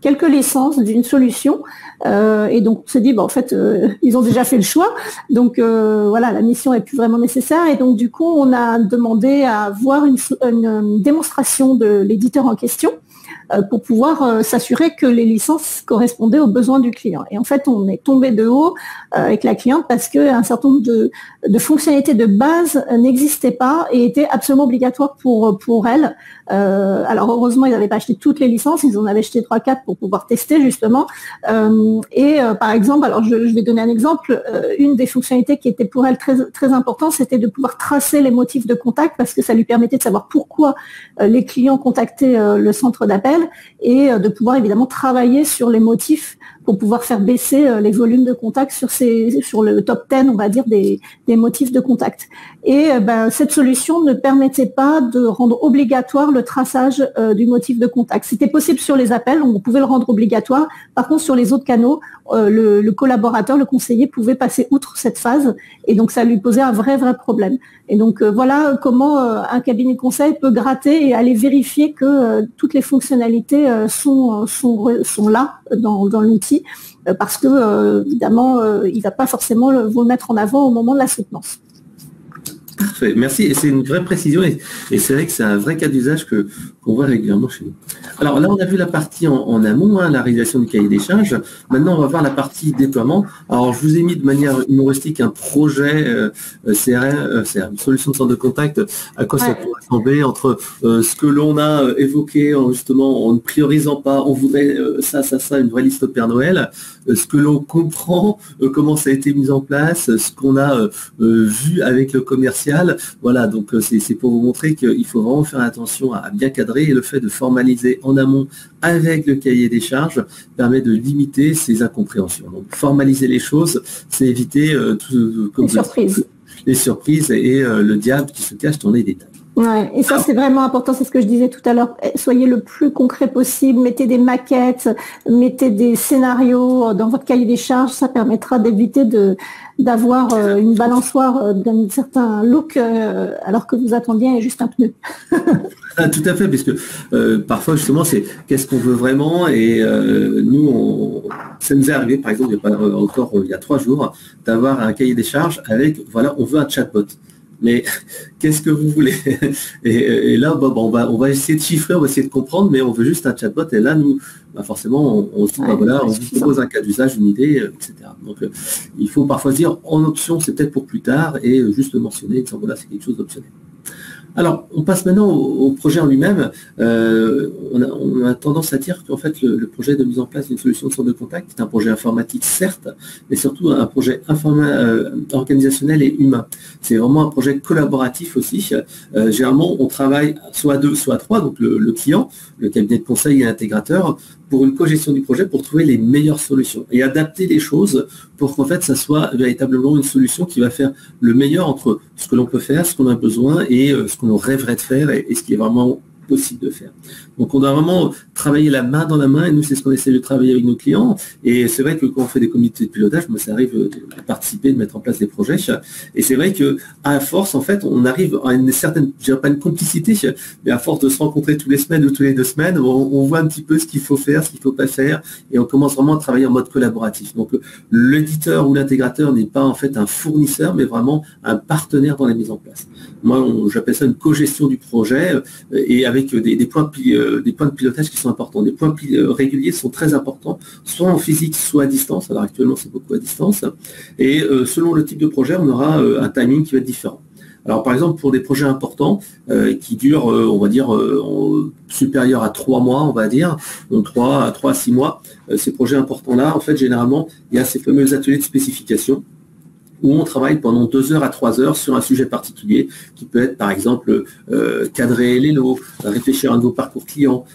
quelques licences d'une solution, et donc on s'est dit, en fait, ils ont déjà fait le choix, donc voilà, la mission est plus vraiment nécessaire, et donc du coup, on a demandé à voir une démonstration de l'éditeur en question. pour pouvoir s'assurer que les licences correspondaient aux besoins du client. Et en fait, on est tombé de haut avec la cliente parce qu'un certain nombre de fonctionnalités de base n'existaient pas et étaient absolument obligatoires pour elle. Alors heureusement, ils n'avaient pas acheté toutes les licences, ils en avaient acheté 3-4 pour pouvoir tester justement. Par exemple, alors je vais donner un exemple, une des fonctionnalités qui était pour elle très, très importante, c'était de pouvoir tracer les motifs de contact parce que ça lui permettait de savoir pourquoi les clients contactaient le centre d'appel et de pouvoir évidemment travailler sur les motifs pour pouvoir faire baisser les volumes de contact sur le top 10, on va dire, des motifs de contact. Et cette solution ne permettait pas de rendre obligatoire le traçage du motif de contact. C'était possible sur les appels, on pouvait le rendre obligatoire. Par contre, sur les autres canaux, le collaborateur, le conseiller pouvait passer outre cette phase et donc ça lui posait un vrai problème. Et donc voilà comment un cabinet de conseil peut gratter et aller vérifier que toutes les fonctionnalités sont là dans l'outil parce que évidemment il ne va pas forcément vous le mettre en avant au moment de la soutenance. Parfait, merci. Et c'est une vraie précision et c'est vrai que c'est un vrai cas d'usage qu'on voit régulièrement chez nous. Alors là, on a vu la partie en amont, la réalisation du cahier des charges. Maintenant, on va voir la partie déploiement. Alors, je vous ai mis de manière humoristique un projet CRM, une solution de centre de contact, à quoi ça pourrait ressembler entre ce que l'on a évoqué justement en ne priorisant pas, on voudrait ça, une vraie liste au Père Noël, ce que l'on comprend, comment ça a été mis en place, ce qu'on a vu avec le commercial. Voilà, donc c'est pour vous montrer qu'il faut vraiment faire attention à bien cadrer et le fait de formaliser en amont avec le cahier des charges permet de limiter ces incompréhensions. Donc formaliser les choses, c'est éviter les surprises et le diable qui se cache dans les détails. Ouais, et ça c'est vraiment important, c'est ce que je disais tout à l'heure. Soyez le plus concret possible, mettez des maquettes, mettez des scénarios dans votre cahier des charges, ça permettra d'éviter d'avoir une balançoire d'un certain look alors que vous attendiez juste un pneu. Tout à fait, puisque parfois justement c'est qu'est-ce qu'on veut vraiment et ça nous est arrivé par exemple il y a 3 jours d'avoir un cahier des charges avec on veut un chatbot. Mais qu'est-ce que vous voulez? Et là, on va essayer de chiffrer, on va essayer de comprendre, mais on veut juste un chatbot. Et là, nous, forcément, on se dit, on vous propose un cas d'usage, une idée, etc. Donc, il faut parfois dire, en option, c'est peut-être pour plus tard, et juste le mentionner, disant, voilà, c'est quelque chose d'optionnel. Alors, on passe maintenant au projet en lui-même. On a tendance à dire qu'en fait, le projet de mise en place d'une solution de centre de contact est un projet informatique, certes, mais surtout un projet organisationnel et humain. C'est vraiment un projet collaboratif aussi. Généralement, on travaille soit à 2, soit à 3, donc le client, le cabinet de conseil et l'intégrateur, pour une co-gestion du projet, pour trouver les meilleures solutions et adapter les choses pour qu'en fait, ça soit véritablement une solution qui va faire le meilleur entre ce que l'on peut faire, ce qu'on a besoin et ce qu'on rêverait de faire et ce qui est vraiment possible de faire. Donc on doit vraiment travailler la main dans la main et nous c'est ce qu'on essaie de travailler avec nos clients et c'est vrai que quand on fait des comités de pilotage, moi ça arrive de participer, de mettre en place des projets et c'est vrai que à force en fait on arrive à une certaine, je dirais pas une complicité, mais à force de se rencontrer tous les semaines ou tous les 2 semaines, on voit un petit peu ce qu'il faut faire, ce qu'il ne faut pas faire et on commence vraiment à travailler en mode collaboratif. Donc l'éditeur ou l'intégrateur n'est pas en fait un fournisseur mais vraiment un partenaire dans la mise en place. Moi j'appelle ça une co-gestion du projet et avec des points de pilotage qui sont importants. Des points réguliers sont très importants, soit en physique, soit à distance. Alors actuellement, c'est beaucoup à distance. Et selon le type de projet, on aura un timing qui va être différent. Alors par exemple, pour des projets importants qui durent, on va dire, supérieurs à 3 mois, on va dire, donc 3 à 6 mois, ces projets importants-là, en fait, généralement, il y a ces fameux ateliers de spécification où on travaille pendant 2 heures à 3 heures sur un sujet particulier, qui peut être par exemple cadrer les lots, réfléchir à un nouveau parcours client,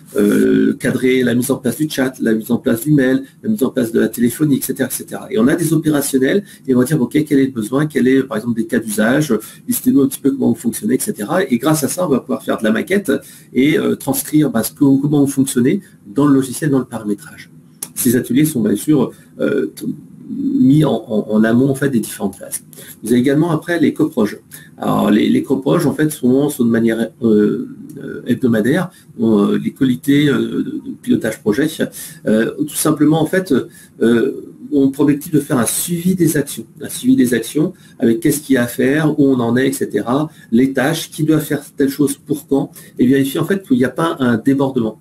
cadrer la mise en place du chat, la mise en place du mail, la mise en place de la téléphonie, etc., etc. Et on a des opérationnels et on va dire, OK, quel est le besoin, quel est par exemple des cas d'usage, listez-nous un petit peu comment vous fonctionnez, etc. Et grâce à ça, on va pouvoir faire de la maquette et transcrire comment vous fonctionnez dans le logiciel, dans le paramétrage. Ces ateliers sont bien sûr mis en amont en fait des différentes phases. Vous avez également après les coproges. Alors les coproges en fait sont de manière hebdomadaire, les comités de pilotage projet, tout simplement en fait ont pour objectif de faire un suivi des actions avec qu'est-ce qu'il y a à faire, où on en est, etc. Les tâches, qui doit faire telle chose pour quand, et vérifier en fait qu'il n'y a pas un débordement.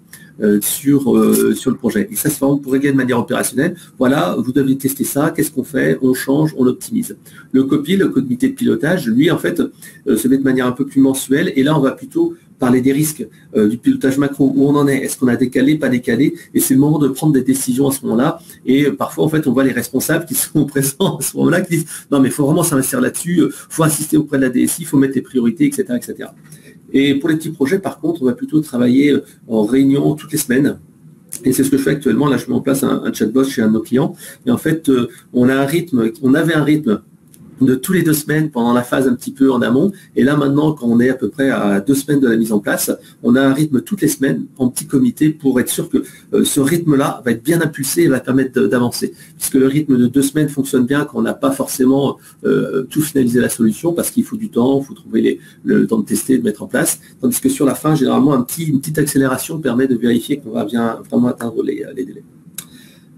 sur le projet. Et ça, c'est vraiment pour régler de manière opérationnelle. Voilà, vous devez tester ça, qu'est-ce qu'on fait? On change, on optimise. Le COPIL, le comité de pilotage, lui, en fait, se met de manière un peu plus mensuelle. Et là, on va plutôt parler des risques, du pilotage macro, où on en est, est-ce qu'on a décalé, pas décalé, et c'est le moment de prendre des décisions à ce moment-là, et parfois, en fait, on voit les responsables qui sont présents à ce moment-là, qui disent, non, mais il faut vraiment s'investir là-dessus, il faut insister auprès de la DSI, il faut mettre des priorités, etc., etc. Et pour les petits projets, par contre, on va plutôt travailler en réunion toutes les semaines. Et c'est ce que je fais actuellement. Là, je mets en place un chatbot chez un de nos clients. Et en fait, on avait un rythme de tous les 2 semaines pendant la phase un petit peu en amont. Et là, maintenant, quand on est à peu près à 2 semaines de la mise en place, on a un rythme toutes les semaines en petit comité pour être sûr que ce rythme-là va être bien impulsé et va permettre d'avancer. Puisque le rythme de 2 semaines fonctionne bien quand on n'a pas forcément tout finalisé la solution parce qu'il faut du temps, il faut trouver le temps de tester, de mettre en place. Tandis que sur la fin, généralement, une petite accélération permet de vérifier qu'on va bien vraiment atteindre les délais.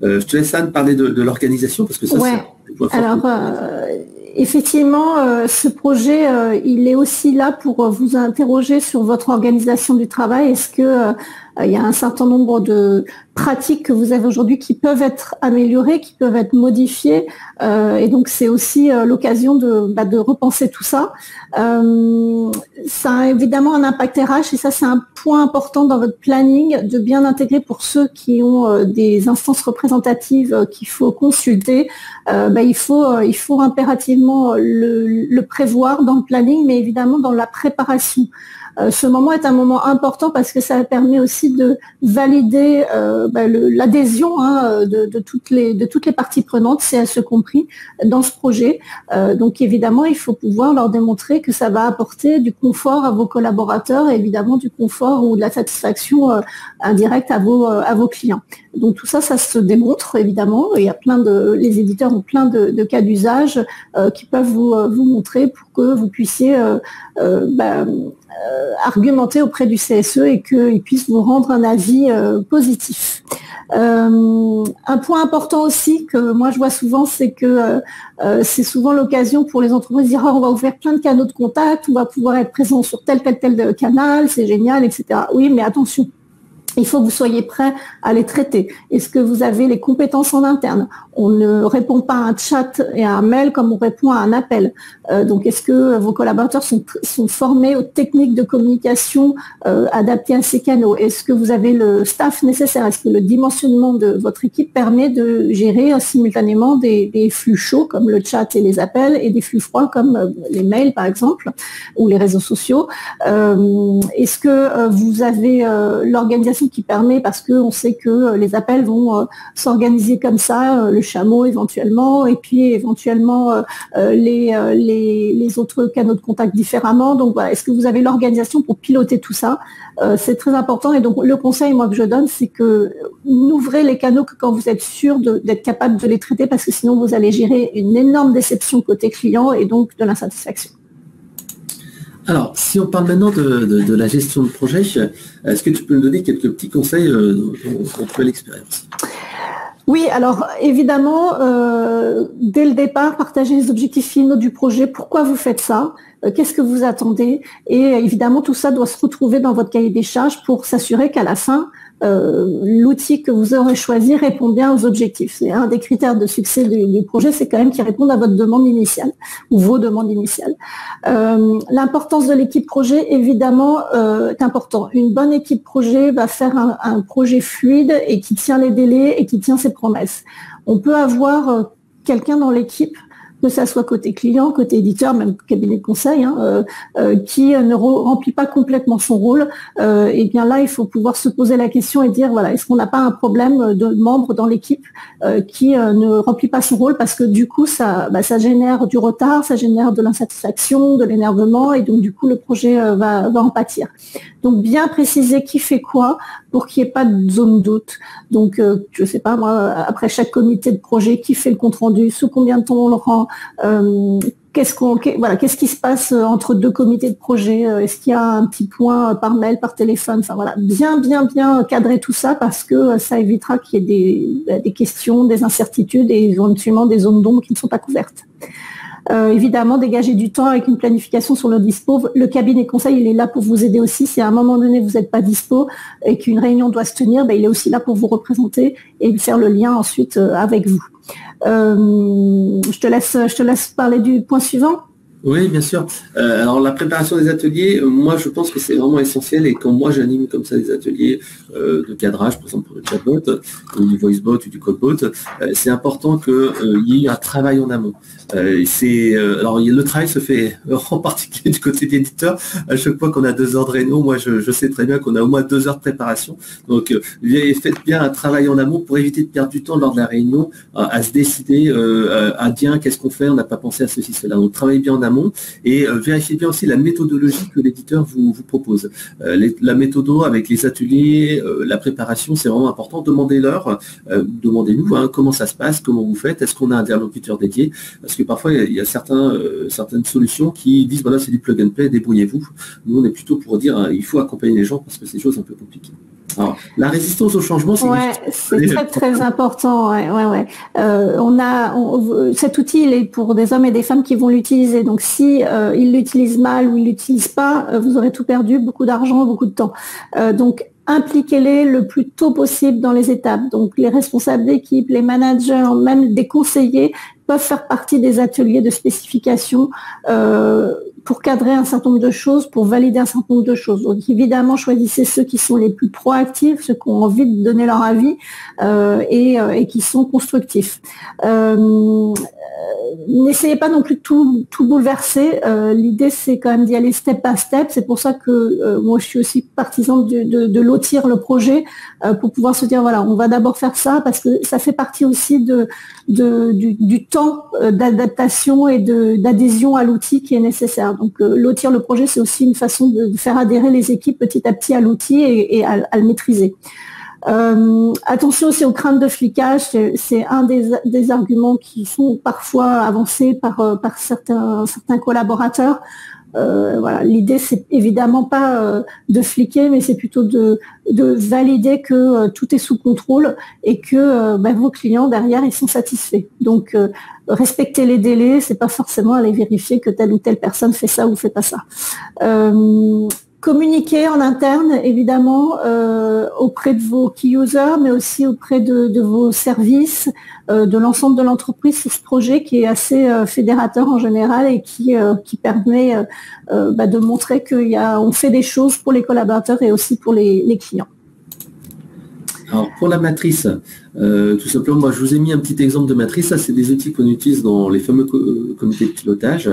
Je te laisse, Anne, parler de l'organisation parce que ça, ouais. c'est un point fort. Alors, effectivement, ce projet, il est aussi là pour vous interroger sur votre organisation du travail. Est-ce que il y a un certain nombre de pratiques que vous avez aujourd'hui qui peuvent être améliorées, qui peuvent être modifiées, et donc c'est aussi l'occasion de repenser tout ça. Ça a évidemment un impact RH et ça c'est un point important dans votre planning de bien intégrer pour ceux qui ont des instances représentatives qu'il faut consulter. Il faut impérativement le prévoir dans le planning, mais évidemment dans la préparation. Ce moment est un moment important parce que ça permet aussi de valider l'adhésion de toutes les parties prenantes, CSE compris, dans ce projet. Donc évidemment, il faut pouvoir leur démontrer que ça va apporter du confort à vos collaborateurs et évidemment du confort ou de la satisfaction indirecte à vos clients. Donc tout ça, ça se démontre évidemment. Il y a les éditeurs ont plein de cas d'usage qui peuvent vous montrer pour que vous puissiez argumenter auprès du CSE et qu'il puisse vous rendre un avis positif. Un point important aussi que moi je vois souvent, c'est que c'est souvent l'occasion pour les entreprises de dire on va ouvrir plein de canaux de contact, on va pouvoir être présent sur tel canal, c'est génial, etc. Oui, mais attention. Il faut que vous soyez prêt à les traiter. Est-ce que vous avez les compétences en interne? On ne répond pas à un chat et à un mail comme on répond à un appel. Donc, est-ce que vos collaborateurs sont formés aux techniques de communication adaptées à ces canaux? Est-ce que vous avez le staff nécessaire? Est-ce que le dimensionnement de votre équipe permet de gérer simultanément des flux chauds comme le chat et les appels et des flux froids comme les mails, par exemple, ou les réseaux sociaux? Est-ce que vous avez l'organisation qui permet, parce qu'on sait que les appels vont s'organiser comme ça, le chameau éventuellement, et puis éventuellement les autres canaux de contact différemment. Donc voilà, est-ce que vous avez l'organisation pour piloter tout ça? C'est très important. Et donc le conseil, moi, que je donne, c'est que n'ouvrez les canaux que quand vous êtes sûr d'être capable de les traiter, parce que sinon vous allez gérer une énorme déception côté client et donc de l'insatisfaction. Alors, si on parle maintenant de la gestion de projet, est-ce que tu peux nous donner quelques petits conseils dont tu as l'expérience? Oui, alors évidemment, dès le départ, partagez les objectifs finaux du projet. Pourquoi vous faites ça? Qu'est-ce que vous attendez? Et évidemment, tout ça doit se retrouver dans votre cahier des charges pour s'assurer qu'à la fin, l'outil que vous aurez choisi répond bien aux objectifs. C'est un des critères de succès du projet, c'est quand même qu'il réponde à votre demande initiale ou vos demandes initiales. L'importance de l'équipe projet, évidemment, est important. Une bonne équipe projet va faire un projet fluide et qui tient les délais et qui tient ses promesses. On peut avoir quelqu'un dans l'équipe, que ça soit côté client, côté éditeur, même cabinet de conseil, qui ne remplit pas complètement son rôle, et bien là, il faut pouvoir se poser la question et dire, voilà, est-ce qu'on n'a pas un problème de membre dans l'équipe qui ne remplit pas son rôle, parce que du coup, ça génère du retard, ça génère de l'insatisfaction, de l'énervement, et donc du coup, le projet va en pâtir. Donc, bien préciser qui fait quoi pour qu'il n'y ait pas de zone doute. Donc, je ne sais pas, moi, après chaque comité de projet, qui fait le compte-rendu, sous combien de temps on le rend, qu'est-ce qui se passe entre deux comités de projet, est-ce qu'il y a un petit point par mail, par téléphone, enfin voilà, bien cadrer tout ça parce que ça évitera qu'il y ait des questions, des incertitudes et éventuellement des zones d'ombre qui ne sont pas couvertes. Évidemment, dégager du temps avec une planification sur le dispo. Le cabinet conseil, il est là pour vous aider aussi. Si à un moment donné, vous n'êtes pas dispo et qu'une réunion doit se tenir, il est aussi là pour vous représenter et faire le lien ensuite avec vous. Je te laisse parler du point suivant. Oui, bien sûr. Alors la préparation des ateliers, moi je pense que c'est vraiment essentiel et quand moi j'anime comme ça des ateliers de cadrage, par exemple pour le chatbot ou du voicebot ou du codebot, c'est important qu'il y ait un travail en amont. Alors le travail se fait en particulier du côté de l'éditeur. À chaque fois qu'on a 2 heures de réunion, moi je sais très bien qu'on a au moins 2 heures de préparation. Donc faites bien un travail en amont pour éviter de perdre du temps lors de la réunion à se décider à dire qu'est-ce qu'on fait, on n'a pas pensé à ceci, cela. Donc travaillez bien en amont et vérifiez bien aussi la méthodologie que l'éditeur vous propose. La méthodo avec les ateliers, la préparation, c'est vraiment important. Demandez-leur, demandez-nous comment ça se passe, comment vous faites, est-ce qu'on a un interlocuteur dédié, parce que parfois il y a certaines solutions qui disent voilà c'est du plug and play, débrouillez-vous. Nous on est plutôt pour dire il faut accompagner les gens parce que c'est des choses un peu compliquées. Alors, la résistance au changement, c'est très très important. Cet outil, il est pour des hommes et des femmes qui vont l'utiliser. Donc, si ils l'utilisent mal ou ils l'utilisent pas, vous aurez tout perdu, beaucoup d'argent, beaucoup de temps. Donc, impliquez-les le plus tôt possible dans les étapes. Donc, les responsables d'équipe, les managers, même des conseillers peuvent faire partie des ateliers de spécification pour cadrer un certain nombre de choses, pour valider un certain nombre de choses. Donc évidemment, choisissez ceux qui sont les plus proactifs, ceux qui ont envie de donner leur avis et qui sont constructifs. N'essayez pas non plus de tout bouleverser. L'idée, c'est quand même d'y aller step by step. C'est pour ça que moi, je suis aussi partisane de lotir le projet pour pouvoir se dire, voilà, on va d'abord faire ça parce que ça fait partie aussi du temps d'adaptation et d'adhésion à l'outil qui est nécessaire. Donc, lotir le projet, c'est aussi une façon de faire adhérer les équipes petit à petit à l'outil et à le maîtriser. Attention aussi aux craintes de flicage, c'est un des arguments qui sont parfois avancés par certains collaborateurs. Voilà, l'idée c'est évidemment pas de fliquer, mais c'est plutôt de valider que tout est sous contrôle et que vos clients derrière ils sont satisfaits. Donc respecter les délais, c'est pas forcément aller vérifier que telle ou telle personne fait ça ou fait pas ça. Communiquer en interne, évidemment, auprès de vos key users, mais aussi auprès de vos services, de l'ensemble de l'entreprise sur ce projet qui est assez fédérateur en général et qui permet de montrer qu'on fait des choses pour les collaborateurs et aussi pour les clients. Alors pour la matrice, tout simplement, moi je vous ai mis un petit exemple de matrice. Ça, c'est des outils qu'on utilise dans les fameux comités de pilotage,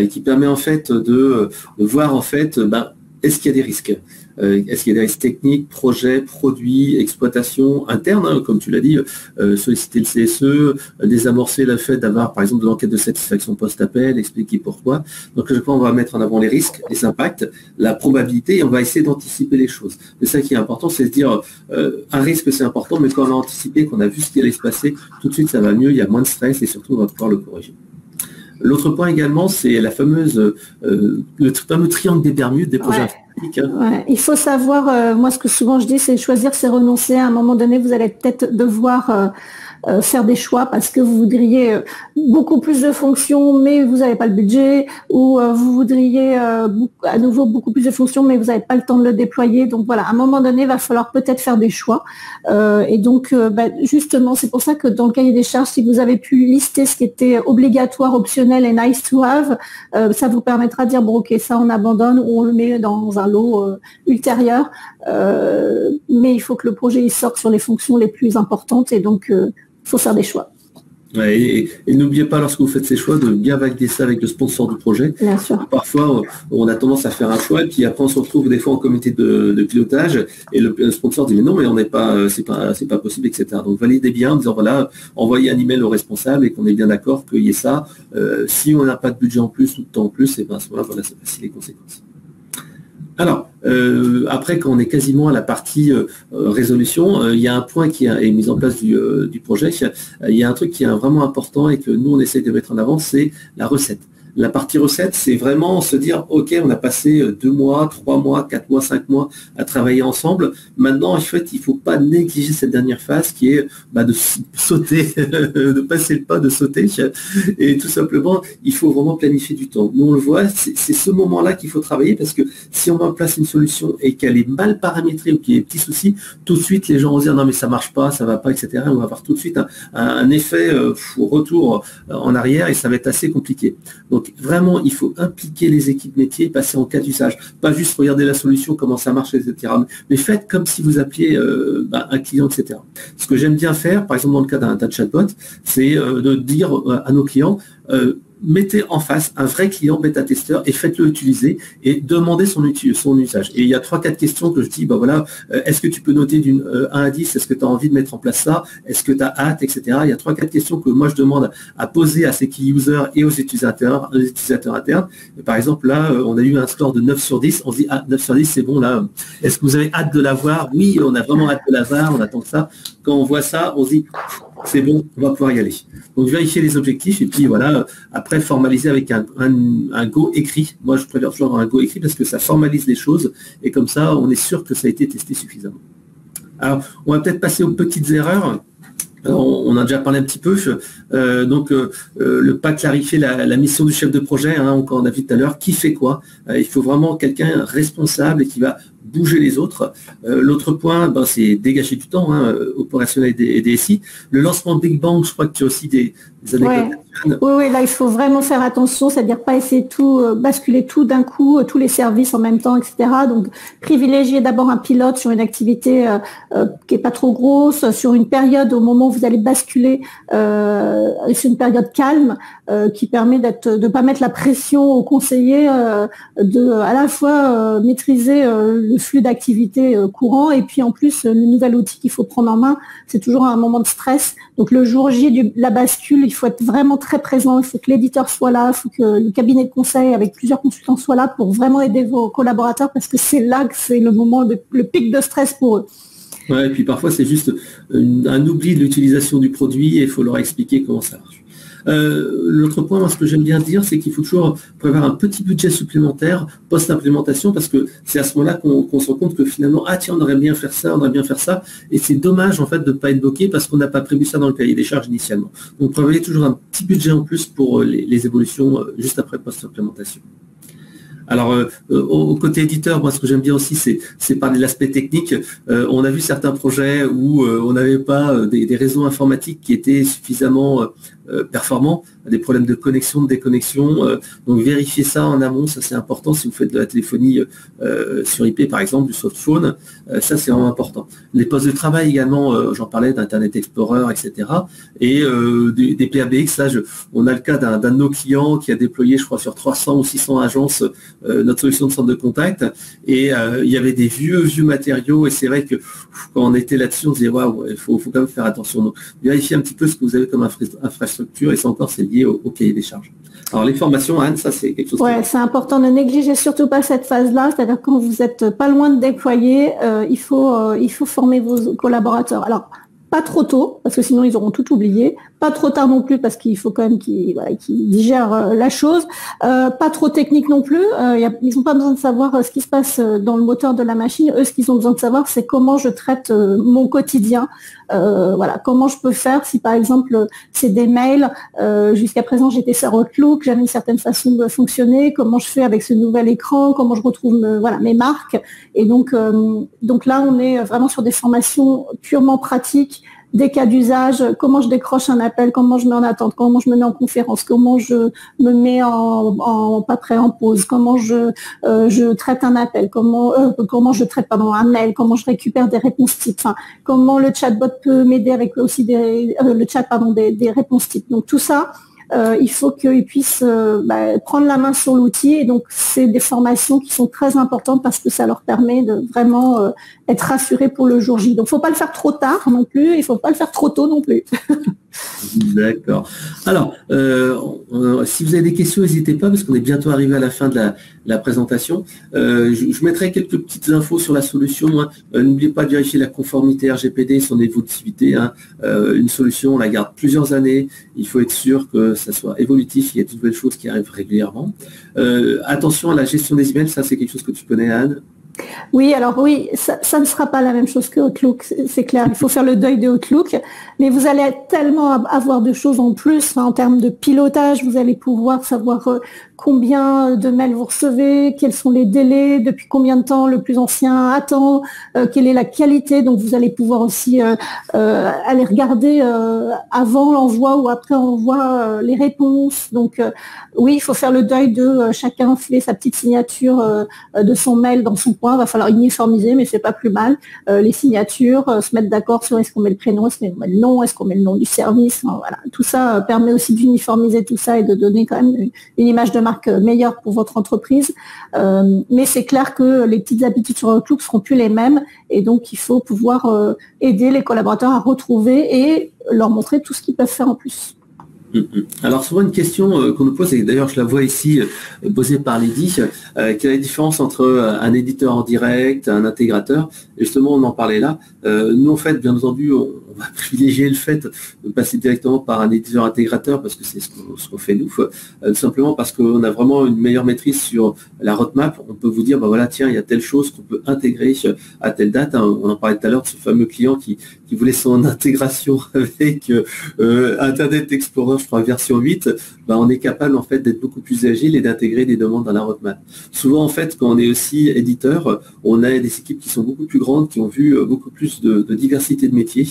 qui permet en fait de voir en fait est-ce qu'il y a des risques. Est-ce qu'il y a des risques techniques, projets, produits, exploitation interne, comme tu l'as dit, solliciter le CSE, désamorcer le fait d'avoir, par exemple, de l'enquête de satisfaction post-appel, expliquer pourquoi. Donc, je crois qu'on va mettre en avant les risques, les impacts, la probabilité, et on va essayer d'anticiper les choses. Mais ça qui est important, c'est de dire, un risque, c'est important, mais quand on a anticipé, qu'on a vu ce qui allait se passer, tout de suite, ça va mieux, il y a moins de stress, et surtout, on va pouvoir le corriger. L'autre point également, c'est le fameux triangle des Bermudes des projets informatiques. Ouais. Il faut savoir, moi ce que souvent je dis, c'est choisir, c'est renoncer. À un moment donné, vous allez peut-être devoir faire des choix parce que vous voudriez beaucoup plus de fonctions, mais vous n'avez pas le budget, ou vous voudriez à nouveau beaucoup plus de fonctions, mais vous n'avez pas le temps de le déployer. Donc voilà, à un moment donné, il va falloir peut-être faire des choix. Et donc, justement, c'est pour ça que dans le cahier des charges, si vous avez pu lister ce qui était obligatoire, optionnel et nice to have, ça vous permettra de dire, bon, ok, ça on abandonne ou on le met dans un lot ultérieur. Mais il faut que le projet il sorte sur les fonctions les plus importantes et donc il faut faire des choix. Ouais, et n'oubliez pas, lorsque vous faites ces choix, de bien valider ça avec le sponsor du projet. Bien sûr. Parfois, on a tendance à faire un choix, et puis après, on se retrouve des fois en comité de pilotage, et le sponsor dit, mais non, mais on n'est pas, c'est pas possible, etc. Donc, validez bien en disant, voilà, envoyez un email au responsable et qu'on est bien d'accord qu'il y ait ça. Si on n'a pas de budget en plus ou de temps en plus, et ben, à ce moment-là, voilà, c'est facile les conséquences. Alors, après, quand on est quasiment à la partie résolution, il y a un point qui est mis en place du projet. Il y a un truc qui est vraiment important et que nous, on essaie de mettre en avant, c'est la recette. La partie recette, c'est vraiment se dire, OK, on a passé 2 mois, 3 mois, 4 mois, 5 mois à travailler ensemble. Maintenant, en fait, il ne faut pas négliger cette dernière phase qui est de sauter, de passer le pas, de sauter. Et tout simplement, il faut vraiment planifier du temps. Nous, on le voit, c'est ce moment-là qu'il faut travailler parce que si on met en place une solution et qu'elle est mal paramétrée ou qu'il y a des petits soucis, tout de suite, les gens vont dire non, mais ça marche pas, ça va pas, etc. On va avoir tout de suite un effet retour en arrière et ça va être assez compliqué. Donc, vraiment, il faut impliquer les équipes métiers, passer en cas d'usage. Pas juste regarder la solution, comment ça marche, etc. Mais faites comme si vous appeliez un client, etc. Ce que j'aime bien faire, par exemple, dans le cas d'un chatbot, c'est de dire à nos clients, mettez en face un vrai client bêta-testeur et faites-le utiliser et demandez son usage. Et il y a 3-4 questions que je dis, est-ce que tu peux noter d'une 1 à 10, est-ce que tu as envie de mettre en place ça, est-ce que tu as hâte, etc. Il y a 3-4 questions que moi je demande à poser à ces key users et aux utilisateurs internes. Et par exemple, là, on a eu un score de 9 sur 10, on se dit, 9 sur 10, c'est bon, là, est-ce que vous avez hâte de l'avoir? Oui, on a vraiment hâte de l'avoir, on attend que ça. Quand on voit ça, on se dit, c'est bon, on va pouvoir y aller. Donc vérifier les objectifs et puis voilà, après formaliser avec un go écrit. Moi je préfère toujours avoir un go écrit parce que ça formalise les choses et comme ça on est sûr que ça a été testé suffisamment. Alors on va peut-être passer aux petites erreurs. On a déjà parlé un petit peu, le pas clarifier la mission du chef de projet, encore on a vu tout à l'heure, qui fait quoi. Il faut vraiment quelqu'un responsable et qui va bouger les autres. L'autre point, c'est dégager du temps opérationnel et DSI. Le lancement Big Bang, je crois que tu as aussi des anecdotes. Oui, là il faut vraiment faire attention, c'est-à-dire pas essayer de tout basculer tout d'un coup, tous les services en même temps, etc. Donc privilégier d'abord un pilote sur une activité qui est pas trop grosse, sur une période au moment où vous allez basculer, sur une période calme qui permet de pas mettre la pression aux conseillers, de à la fois maîtriser le flux d'activité courant et puis en plus le nouvel outil qu'il faut prendre en main, c'est toujours un moment de stress. Donc le jour J de la bascule, il faut être vraiment très présent, il faut que l'éditeur soit là, il faut que le cabinet de conseil avec plusieurs consultants soit là pour vraiment aider vos collaborateurs parce que c'est là que c'est le moment, le pic de stress pour eux. Ouais, et puis parfois c'est juste un oubli de l'utilisation du produit et il faut leur expliquer comment ça marche. L'autre point, moi, ce que j'aime bien dire, c'est qu'il faut toujours prévoir un petit budget supplémentaire post-implémentation parce que c'est à ce moment-là qu'on se rend compte que finalement, tiens, on aurait bien faire ça, et c'est dommage en fait de ne pas être bloqué parce qu'on n'a pas prévu ça dans le cahier des charges initialement. Donc prévoyez toujours un petit budget en plus pour les évolutions juste après post-implémentation. Alors, au côté éditeur, moi, ce que j'aime bien aussi, c'est parler de l'aspect technique. On a vu certains projets où on n'avait pas des réseaux informatiques qui étaient suffisamment performants, des problèmes de connexion, de déconnexion. Donc, vérifier ça en amont, ça c'est important. Si vous faites de la téléphonie sur IP, par exemple, du softphone, ça c'est vraiment important. Les postes de travail également, j'en parlais d'Internet Explorer, etc. Et des PABX, là, on a le cas d'un de nos clients qui a déployé, je crois, sur 300 ou 600 agences, notre solution de centre de contact, et il y avait des vieux matériaux, et c'est vrai que quand on était là-dessus, on se disait waouh, il faut quand même faire attention. Donc, vérifiez un petit peu ce que vous avez comme infrastructure, et ça encore, c'est lié au cahier des charges. Alors les formations, Anne, ça c'est quelque chose. Ouais, c'est important, ne négligez surtout pas cette phase-là, c'est-à-dire quand vous êtes pas loin de déployer, il faut former vos collaborateurs. Alors pas trop tôt, parce que sinon ils auront tout oublié. Pas trop tard non plus, parce qu'il faut quand même qu'ils digèrent la chose. Pas trop technique non plus. Ils n'ont pas besoin de savoir ce qui se passe dans le moteur de la machine. Eux, ce qu'ils ont besoin de savoir, c'est comment je traite mon quotidien. Comment je peux faire si, par exemple, c'est des mails. Jusqu'à présent, j'étais sur Outlook, j'avais une certaine façon de fonctionner. Comment je fais avec ce nouvel écran, comment je retrouve mes marques. Et donc là, on est vraiment sur des formations purement pratiques, des cas d'usage, comment je décroche un appel, comment je mets en attente, comment je me mets en conférence, comment je me mets en pause, comment je traite un appel, comment je traite un mail, comment je récupère des réponses types, comment le chatbot peut m'aider avec aussi des réponses types. Donc tout ça, il faut qu'ils puissent prendre la main sur l'outil, et donc c'est des formations qui sont très importantes parce que ça leur permet de vraiment être rassurés pour le jour J. Donc il ne faut pas le faire trop tard non plus, il ne faut pas le faire trop tôt non plus. D'accord. Alors, si vous avez des questions, n'hésitez pas, parce qu'on est bientôt arrivé à la fin de la présentation. Je mettrai quelques petites infos sur la solution. N'oubliez pas de vérifier la conformité RGPD, son évolutivité. Une solution, on la garde plusieurs années. Il faut être sûr que ça soit évolutif. Il y a de nouvelles choses qui arrivent régulièrement. Attention à la gestion des emails. Ça, c'est quelque chose que tu connais, Anne. Oui, alors oui, ça ne sera pas la même chose que Outlook, c'est clair. Il faut faire le deuil de Outlook, mais vous allez tellement avoir de choses en plus en termes de pilotage. Vous allez pouvoir savoir combien de mails vous recevez, quels sont les délais, depuis combien de temps le plus ancien attend, quelle est la qualité. Donc vous allez pouvoir aussi aller regarder avant l'envoi ou après l'envoi les réponses. Donc oui, il faut faire le deuil de chacun filer sa petite signature de son mail dans son coin. Il va falloir uniformiser, mais c'est pas plus mal. Les signatures, se mettre d'accord sur est-ce qu'on met le prénom, est-ce qu'on met le nom, est-ce qu'on met le nom du service. Voilà. Tout ça permet aussi d'uniformiser tout ça et de donner quand même une image de marque meilleure pour votre entreprise. Mais c'est clair que les petites habitudes sur Outlook seront plus les mêmes et donc il faut pouvoir aider les collaborateurs à retrouver et leur montrer tout ce qu'ils peuvent faire en plus. Alors souvent une question qu'on nous pose, et d'ailleurs je la vois ici posée par Lydie, quelle est la différence entre un éditeur en direct, un intégrateur? Et justement on en parlait là. Nous en fait, bien entendu, on va privilégier le fait de passer directement par un éditeur intégrateur parce que c'est ce qu'on fait nous, tout simplement parce qu'on a vraiment une meilleure maîtrise sur la roadmap. On peut vous dire, bah voilà, tiens, il y a telle chose qu'on peut intégrer à telle date. On en parlait tout à l'heure de ce fameux client qui voulait son intégration avec Internet Explorer, je crois, version 8, bah, on est capable en fait d'être beaucoup plus agile et d'intégrer des demandes dans la roadmap. Souvent en fait, quand on est aussi éditeur, on a des équipes qui sont beaucoup plus grandes, qui ont vu beaucoup plus de diversité de métiers,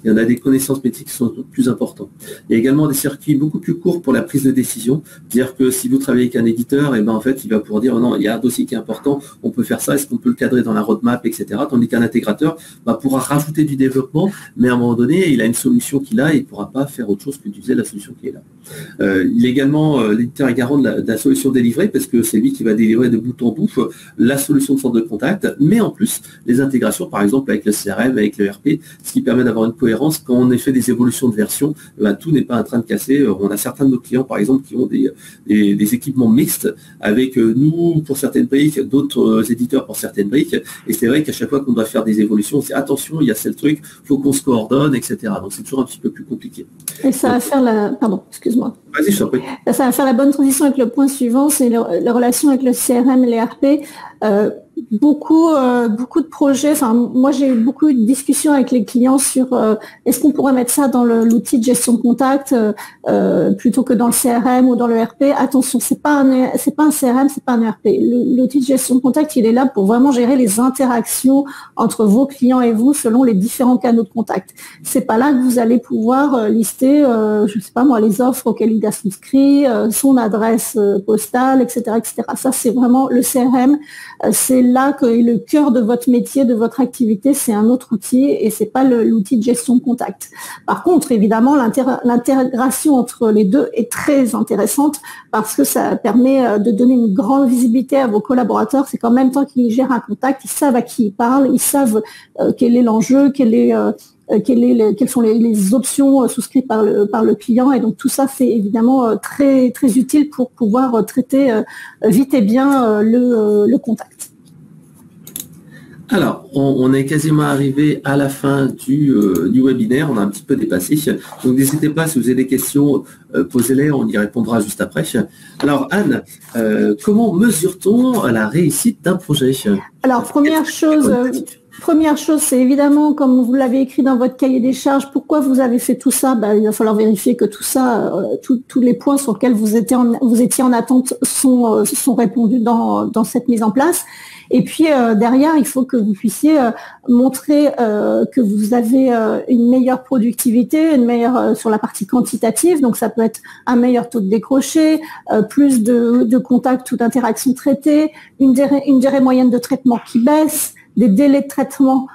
et on a des connaissances métiers qui sont plus importantes. Il y a également des circuits beaucoup plus courts pour la prise de décision, c'est-à-dire que si vous travaillez avec un éditeur, et ben en fait il va pouvoir dire non, il y a un dossier qui est important, on peut faire ça, est-ce qu'on peut le cadrer dans la roadmap, etc. Tandis qu'un intégrateur pourra rajouter du développement, mais à un moment donné, il a une solution qu'il a et il ne pourra pas faire autre chose que d'utiliser la solution qui est là. Il est également, l'éditeur est garant de la solution délivrée parce que c'est lui qui va délivrer de bout en bout la solution de centre de contact, mais en plus les intégrations par exemple avec le CRM, avec le RP, ce qui permet d'avoir une cohérence quand on fait des évolutions de version, tout n'est pas en train de casser. On a certains de nos clients par exemple qui ont des équipements mixtes avec nous pour certaines briques, d'autres éditeurs pour certaines briques, et c'est vrai qu'à chaque fois qu'on doit faire des évolutions, c'est attention, il y a tel truc, il faut qu'on se coordonne, etc. Donc c'est toujours un petit peu plus compliqué. Et ça va faire pardon, excuse-moi. Vas-y, je t'en prie. Ça va faire la bonne transition avec le point suivant, c'est la relation avec le CRM et les RP. Beaucoup de projets, moi j'ai eu beaucoup de discussions avec les clients sur est-ce qu'on pourrait mettre ça dans l'outil de gestion de contact plutôt que dans le CRM ou dans le RP. Attention, c'est pas un CRM, c'est pas un RP. L'outil de gestion de contact, il est là pour vraiment gérer les interactions entre vos clients et vous selon les différents canaux de contact. C'est pas là que vous allez pouvoir lister, je sais pas moi, les offres auxquelles il a souscrit, son adresse postale, etc., etc. Ça, c'est vraiment le CRM. C'est là que le cœur de votre métier, de votre activité, c'est un autre outil et c'est pas l'outil de gestion de contact. Par contre, évidemment, l'intégration entre les deux est très intéressante parce que ça permet de donner une grande visibilité à vos collaborateurs. C'est qu'en même temps qu'ils gèrent un contact, ils savent à qui ils parlent, ils savent quel est l'enjeu, quelles sont les options souscrites par le client, et donc tout ça c'est évidemment très très utile pour pouvoir traiter vite et bien le contact. Alors, on est quasiment arrivé à la fin du webinaire, on a un petit peu dépassé, donc n'hésitez pas, si vous avez des questions, posez-les, on y répondra juste après. Alors Anne, comment mesure-t-on la réussite d'un projet? Alors première chose, c'est évidemment, comme vous l'avez écrit dans votre cahier des charges, pourquoi vous avez fait tout ça? Il va falloir vérifier que tout ça, tous les points sur lesquels vous étiez en attente sont répondus dans cette mise en place. Et puis derrière, il faut que vous puissiez montrer que vous avez une meilleure productivité, une meilleure sur la partie quantitative. Donc ça peut être un meilleur taux de décroché, plus de contacts ou d'interactions traitées, une durée moyenne de traitement qui baisse, des délais de traitement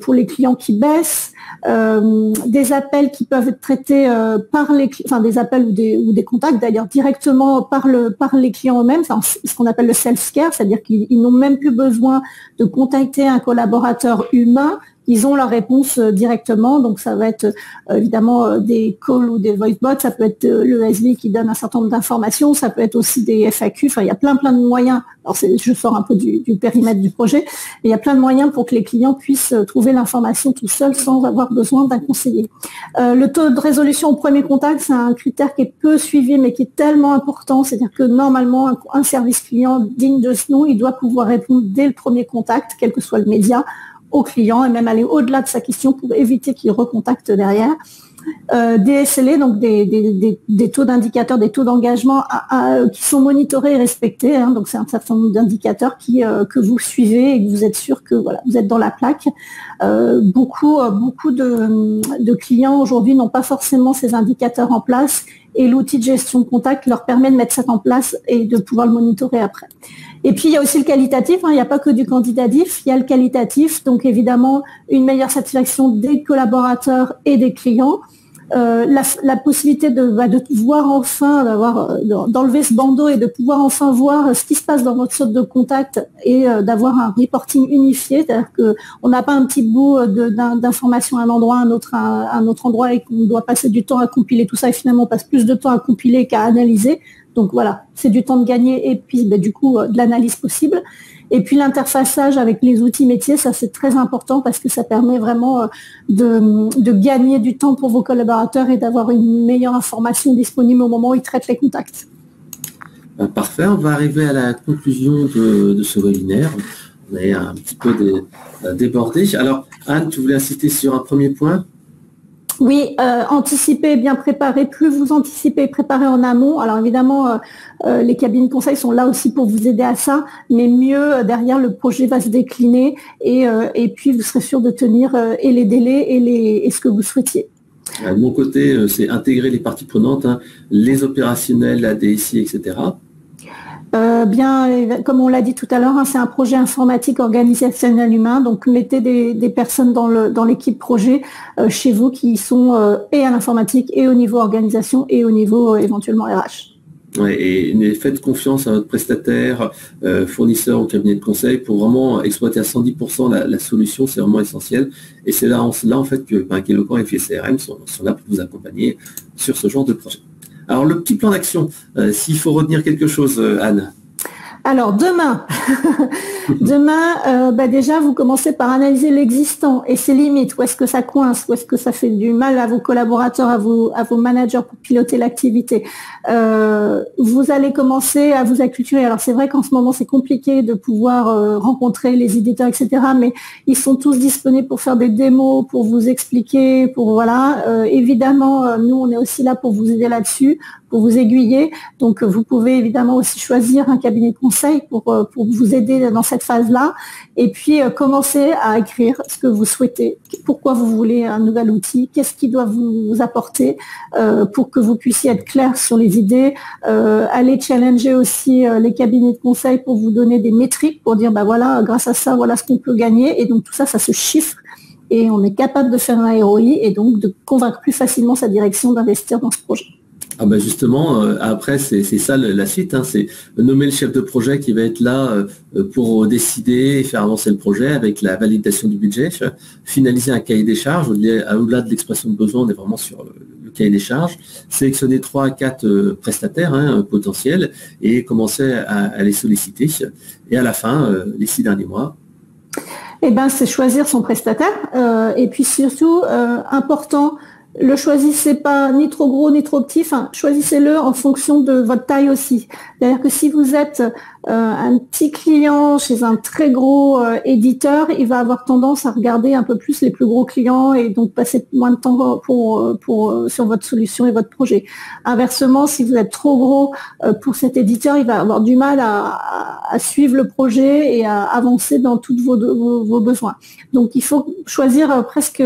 pour les clients qui baissent, des appels qui peuvent être traités par des appels ou des contacts d'ailleurs directement par les clients eux-mêmes, ce qu'on appelle le self-care, c'est-à-dire qu'ils n'ont même plus besoin de contacter un collaborateur humain. ils ont leur réponse directement. Donc ça va être évidemment des calls ou des voice bots, ça peut être l'ESB qui donne un certain nombre d'informations, ça peut être aussi des FAQ, enfin il y a plein de moyens. Alors je sors un peu du périmètre du projet, mais il y a plein de moyens pour que les clients puissent trouver l'information tout seuls sans avoir besoin d'un conseiller. Le taux de résolution au premier contact, c'est un critère qui est peu suivi mais qui est tellement important, c'est-à-dire que normalement un service client digne de ce nom, il doit pouvoir répondre dès le premier contact, quel que soit le média, au client et même aller au-delà de sa question pour éviter qu'il recontacte derrière. Des SLA, donc des taux d'indicateurs, des taux d'engagement qui sont monitorés et respectés. Hein, donc c'est un certain nombre d'indicateurs que vous suivez et que vous êtes sûr que voilà, vous êtes dans la plaque. Beaucoup de clients aujourd'hui n'ont pas forcément ces indicateurs en place et l'outil de gestion de contact leur permet de mettre ça en place et de pouvoir le monitorer après. Et puis, il y a aussi le qualitatif, hein, il n'y a pas que du quantitatif, il y a le qualitatif, donc évidemment, une meilleure satisfaction des collaborateurs et des clients, la possibilité de voir enfin, d'enlever ce bandeau et de pouvoir enfin voir ce qui se passe dans votre sorte de contact et d'avoir un reporting unifié, c'est-à-dire qu'on n'a pas un petit bout d'information à un endroit, à un autre endroit et qu'on doit passer du temps à compiler tout ça et finalement on passe plus de temps à compiler qu'à analyser. Donc voilà, c'est du temps de gagner et puis du coup de l'analyse possible. Et puis l'interfaçage avec les outils métiers, ça c'est très important parce que ça permet vraiment de gagner du temps pour vos collaborateurs et d'avoir une meilleure information disponible au moment où ils traitent les contacts. Parfait, on va arriver à la conclusion de ce webinaire. On est un petit peu débordé. Alors Anne, tu voulais insister sur un premier point ? Oui, anticiper, bien préparer. Plus vous anticipez et préparez en amont. Alors évidemment, les cabinets de conseil sont là aussi pour vous aider à ça, mais mieux derrière le projet va se décliner et puis vous serez sûr de tenir et les délais et ce que vous souhaitiez. De mon côté, c'est intégrer les parties prenantes, hein, les opérationnels, la DSI, etc. Comme on l'a dit tout à l'heure, hein, c'est un projet informatique organisationnel humain, donc mettez des personnes dans l'équipe projet chez vous qui sont et à l'informatique et au niveau organisation et au niveau éventuellement RH. Ouais, et faites confiance à votre prestataire, fournisseur ou cabinet de conseil pour vraiment exploiter à 110% la solution, c'est vraiment essentiel. Et c'est là en fait que Eloquent et FCRM sont là pour vous accompagner sur ce genre de projet. Alors, le petit plan d'action, s'il faut retenir quelque chose, Anne. Alors, demain, déjà, vous commencez par analyser l'existant et ses limites. Où est-ce que ça coince? Où est-ce que ça fait du mal à vos collaborateurs, à vos managers pour piloter l'activité? Vous allez commencer à vous acculturer. Alors, c'est vrai qu'en ce moment, c'est compliqué de pouvoir rencontrer les éditeurs, etc. Mais ils sont tous disponibles pour faire des démos, pour vous expliquer, évidemment, nous, on est aussi là pour vous aider là-dessus, pour vous aiguiller. Donc, vous pouvez évidemment aussi choisir un cabinet de conseil pour vous aider dans cette phase-là. Et puis, commencer à écrire ce que vous souhaitez, pourquoi vous voulez un nouvel outil, qu'est-ce qui doit vous apporter pour que vous puissiez être clair sur les idées. Aller challenger aussi les cabinets de conseil pour vous donner des métriques, pour dire, voilà, grâce à ça, voilà ce qu'on peut gagner. Et donc, tout ça, ça se chiffre. Et on est capable de faire un ROI et donc de convaincre plus facilement sa direction d'investir dans ce projet. Justement, après, c'est ça la suite, hein, c'est nommer le chef de projet qui va être là pour décider et faire avancer le projet avec la validation du budget, finaliser un cahier des charges, au-delà de l'expression de besoin, on est vraiment sur le cahier des charges, sélectionner 3 à 4 prestataires potentiels et commencer à les solliciter. Et à la fin, les 6 derniers mois, c'est choisir son prestataire et puis surtout, important, le choisissez pas ni trop gros ni trop petit, choisissez-le en fonction de votre taille aussi. C'est-à-dire que si vous êtes un petit client chez un très gros éditeur, il va avoir tendance à regarder un peu plus les plus gros clients et donc passer moins de temps sur votre solution et votre projet. Inversement, si vous êtes trop gros pour cet éditeur, il va avoir du mal à suivre le projet et à avancer dans tous vos besoins. Donc, il faut choisir presque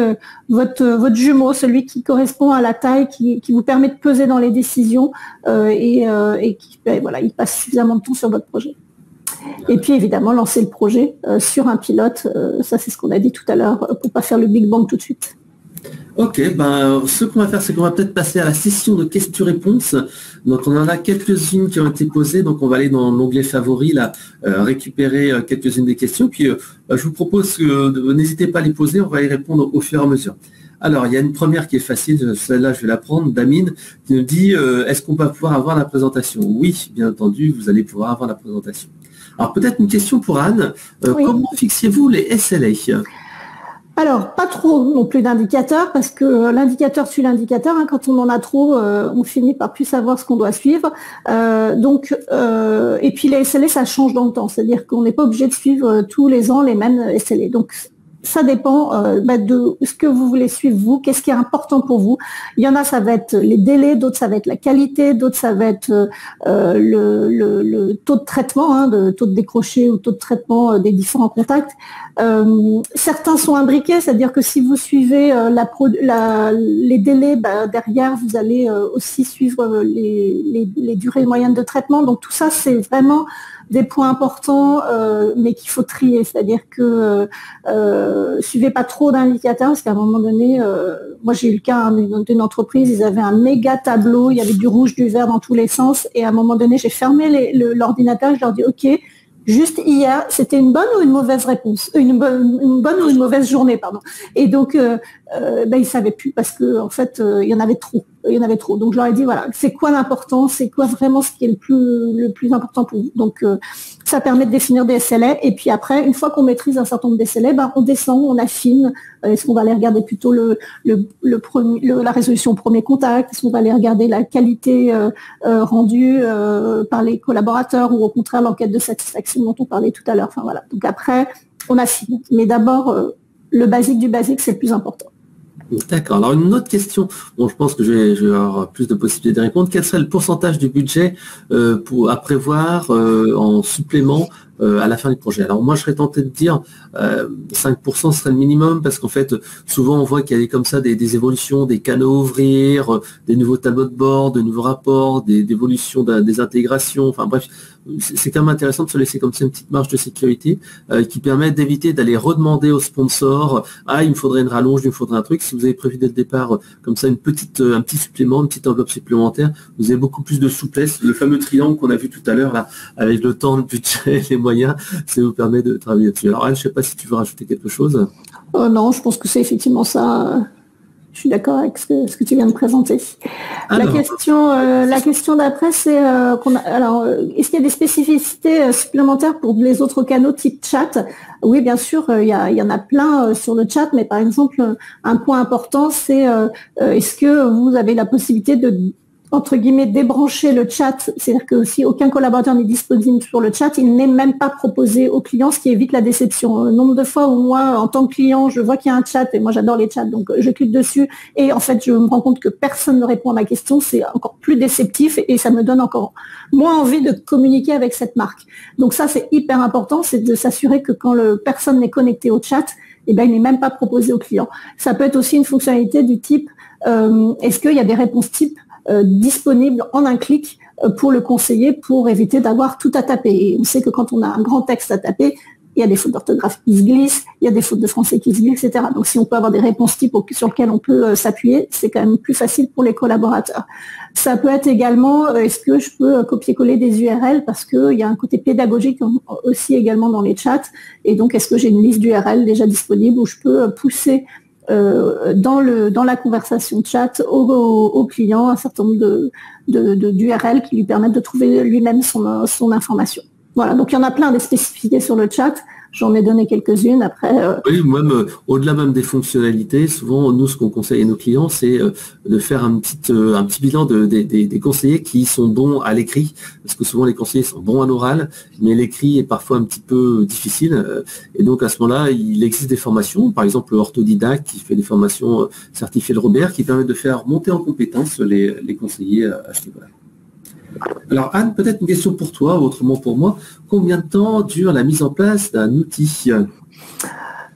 votre jumeau, celui qui correspond à la taille, qui vous permet de peser dans les décisions et qui il passe suffisamment de temps sur votre projet. Et puis évidemment lancer le projet sur un pilote, ça c'est ce qu'on a dit tout à l'heure, pour pas faire le Big Bang tout de suite. Ok, ce qu'on va faire, c'est qu'on va peut-être passer à la session de questions-réponses. Donc, on en a quelques-unes qui ont été posées. Donc, on va aller dans l'onglet favoris, là, récupérer quelques-unes des questions. Puis, je vous propose que n'hésitez pas à les poser. On va y répondre au fur et à mesure. Alors, il y a une première qui est facile. Celle-là, je vais la prendre. Damine qui nous dit, est-ce qu'on va pouvoir avoir la présentation? Oui, bien entendu, vous allez pouvoir avoir la présentation. Alors, peut-être une question pour Anne. Oui. Comment fixiez-vous les SLA? Alors, pas trop non plus d'indicateurs, parce que l'indicateur suit l'indicateur. Quand on en a trop, on finit par plus savoir ce qu'on doit suivre. Et puis les SLA, ça change dans le temps. C'est-à-dire qu'on n'est pas obligé de suivre tous les ans les mêmes SLA. Donc, ça dépend de ce que vous voulez suivre, vous, qu'est-ce qui est important pour vous. Il y en a, ça va être les délais, d'autres, ça va être la qualité, d'autres, ça va être le taux de traitement, le taux de décroché ou taux de traitement des différents contacts. Certains sont imbriqués, c'est-à-dire que si vous suivez les délais, derrière, vous allez aussi suivre les durées moyennes de traitement. Donc tout ça, c'est vraiment des points importants, mais qu'il faut trier. C'est-à-dire que suivez pas trop d'indicateurs, parce qu'à un moment donné, moi j'ai eu le cas d'une entreprise, ils avaient un méga tableau, il y avait du rouge, du vert dans tous les sens, et à un moment donné, j'ai fermé l'ordinateur, je leur dis OK. Juste hier, c'était une bonne ou une mauvaise réponse, une bonne ou une mauvaise journée, pardon. Et donc, ils savaient plus parce que en fait, il y en avait trop. Donc, je leur ai dit voilà, c'est quoi l'important, c'est quoi vraiment ce qui est le plus important pour vous. Donc, ça permet de définir des SLA. Et puis après, une fois qu'on maîtrise un certain nombre de SLA, on descend, on affine. Est-ce qu'on va aller regarder plutôt la résolution au premier contact? Est-ce qu'on va aller regarder la qualité rendue par les collaborateurs ou au contraire l'enquête de satisfaction dont on parlait tout à l'heure. Enfin voilà. Donc après, on affine. Mais d'abord, le basique du basique, c'est le plus important. D'accord. Alors une autre question, je pense que je vais avoir plus de possibilités de répondre. Quel serait le pourcentage du budget à prévoir en supplément à la fin du projet? Alors moi je serais tenté de dire 5% serait le minimum, parce qu'en fait souvent on voit qu'il y a comme ça des évolutions, des canaux à ouvrir, des nouveaux tableaux de bord, de nouveaux rapports, des évolutions des intégrations, enfin bref, c'est quand même intéressant de se laisser comme ça une petite marge de sécurité qui permet d'éviter d'aller redemander aux sponsors il me faudrait une rallonge, il me faudrait un truc. Si vous avez prévu dès le départ comme ça un petit supplément, une petite enveloppe supplémentaire, vous avez beaucoup plus de souplesse. Le fameux triangle qu'on a vu tout à l'heure là, avec le temps, le budget, les moyens, ça vous permet de travailler dessus. Alors Anne, je ne sais pas si tu veux rajouter quelque chose. Non, je pense que c'est effectivement ça. Je suis d'accord avec ce que tu viens de présenter. Alors, la question d'après, c'est est-ce qu'il y a des spécificités supplémentaires pour les autres canaux type chat? Oui, bien sûr, il y en a plein sur le chat, mais par exemple, un point important, c'est est-ce que vous avez la possibilité de, entre guillemets, débrancher le chat? C'est-à-dire que si aucun collaborateur n'est disponible sur le chat, il n'est même pas proposé au client, ce qui évite la déception. Le nombre de fois où moi, en tant que client, je vois qu'il y a un chat, et moi j'adore les chats, donc je clique dessus, et en fait je me rends compte que personne ne répond à ma question, c'est encore plus déceptif, et ça me donne encore moins envie de communiquer avec cette marque. Donc ça, c'est hyper important, c'est de s'assurer que quand personne n'est connecté au chat, il n'est même pas proposé au client. Ça peut être aussi une fonctionnalité du type, est-ce qu'il y a des réponses types disponible en un clic pour le conseiller, pour éviter d'avoir tout à taper. Et on sait que quand on a un grand texte à taper, il y a des fautes d'orthographe qui se glissent, il y a des fautes de français qui se glissent, etc. Donc si on peut avoir des réponses types sur lesquelles on peut s'appuyer, c'est quand même plus facile pour les collaborateurs. Ça peut être également, est-ce que je peux copier-coller des URL, parce qu'il y a un côté pédagogique aussi également dans les chats, et donc est-ce que j'ai une liste d'URL déjà disponible où je peux pousser dans la conversation chat au client un certain nombre d'URL qui lui permettent de trouver lui-même son information. Voilà, donc il y en a plein des spécificités sur le chat. J'en ai donné quelques-unes après. Oui, même au-delà même des fonctionnalités, souvent nous ce qu'on conseille à nos clients, c'est de faire un petit bilan des conseillers qui sont bons à l'écrit, parce que souvent les conseillers sont bons à l'oral, mais l'écrit est parfois un petit peu difficile. Et donc à ce moment-là, il existe des formations, par exemple Orthodidacte qui fait des formations certifiées de Robert, qui permettent de faire monter en compétence les conseillers à ce niveau-là. Alors Anne, peut-être une question pour toi, ou autrement pour moi. Combien de temps dure la mise en place d'un outil?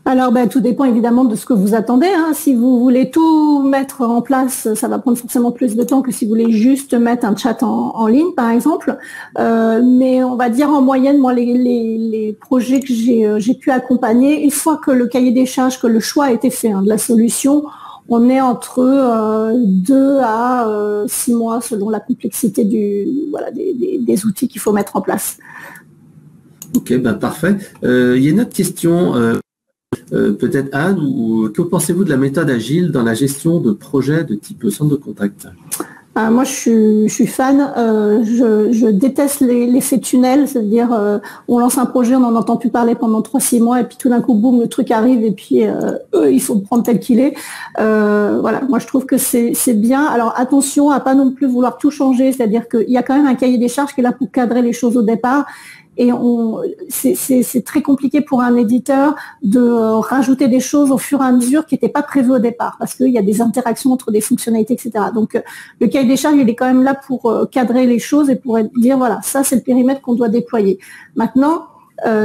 Alors, tout dépend évidemment de ce que vous attendez. Si vous voulez tout mettre en place, ça va prendre forcément plus de temps que si vous voulez juste mettre un chat en ligne, par exemple. Mais on va dire en moyenne, moi, les projets que j'ai pu accompagner, une fois que le cahier des charges, que le choix a été fait de la solution, on est entre 2 à 6 mois selon la complexité des outils qu'il faut mettre en place. Ok, ben parfait. Il y a une autre question, peut-être Anne, que pensez-vous de la méthode agile dans la gestion de projets de type centre de contact? Moi, je suis fan. Je déteste l'effet tunnel, c'est-à-dire on lance un projet, on n'en entend plus parler pendant 3-6 mois, et puis tout d'un coup, boum, le truc arrive, et puis il faut le prendre tel qu'il est. Voilà, moi je trouve que c'est bien. Alors attention à pas non plus vouloir tout changer, c'est-à-dire qu'il y a quand même un cahier des charges qui est là pour cadrer les choses au départ. Et c'est très compliqué pour un éditeur de rajouter des choses au fur et à mesure qui n'étaient pas prévues au départ, parce qu'il y a des interactions entre des fonctionnalités, etc. Donc, le cahier des charges, il est quand même là pour cadrer les choses et pour dire, voilà, ça, c'est le périmètre qu'on doit déployer. Maintenant,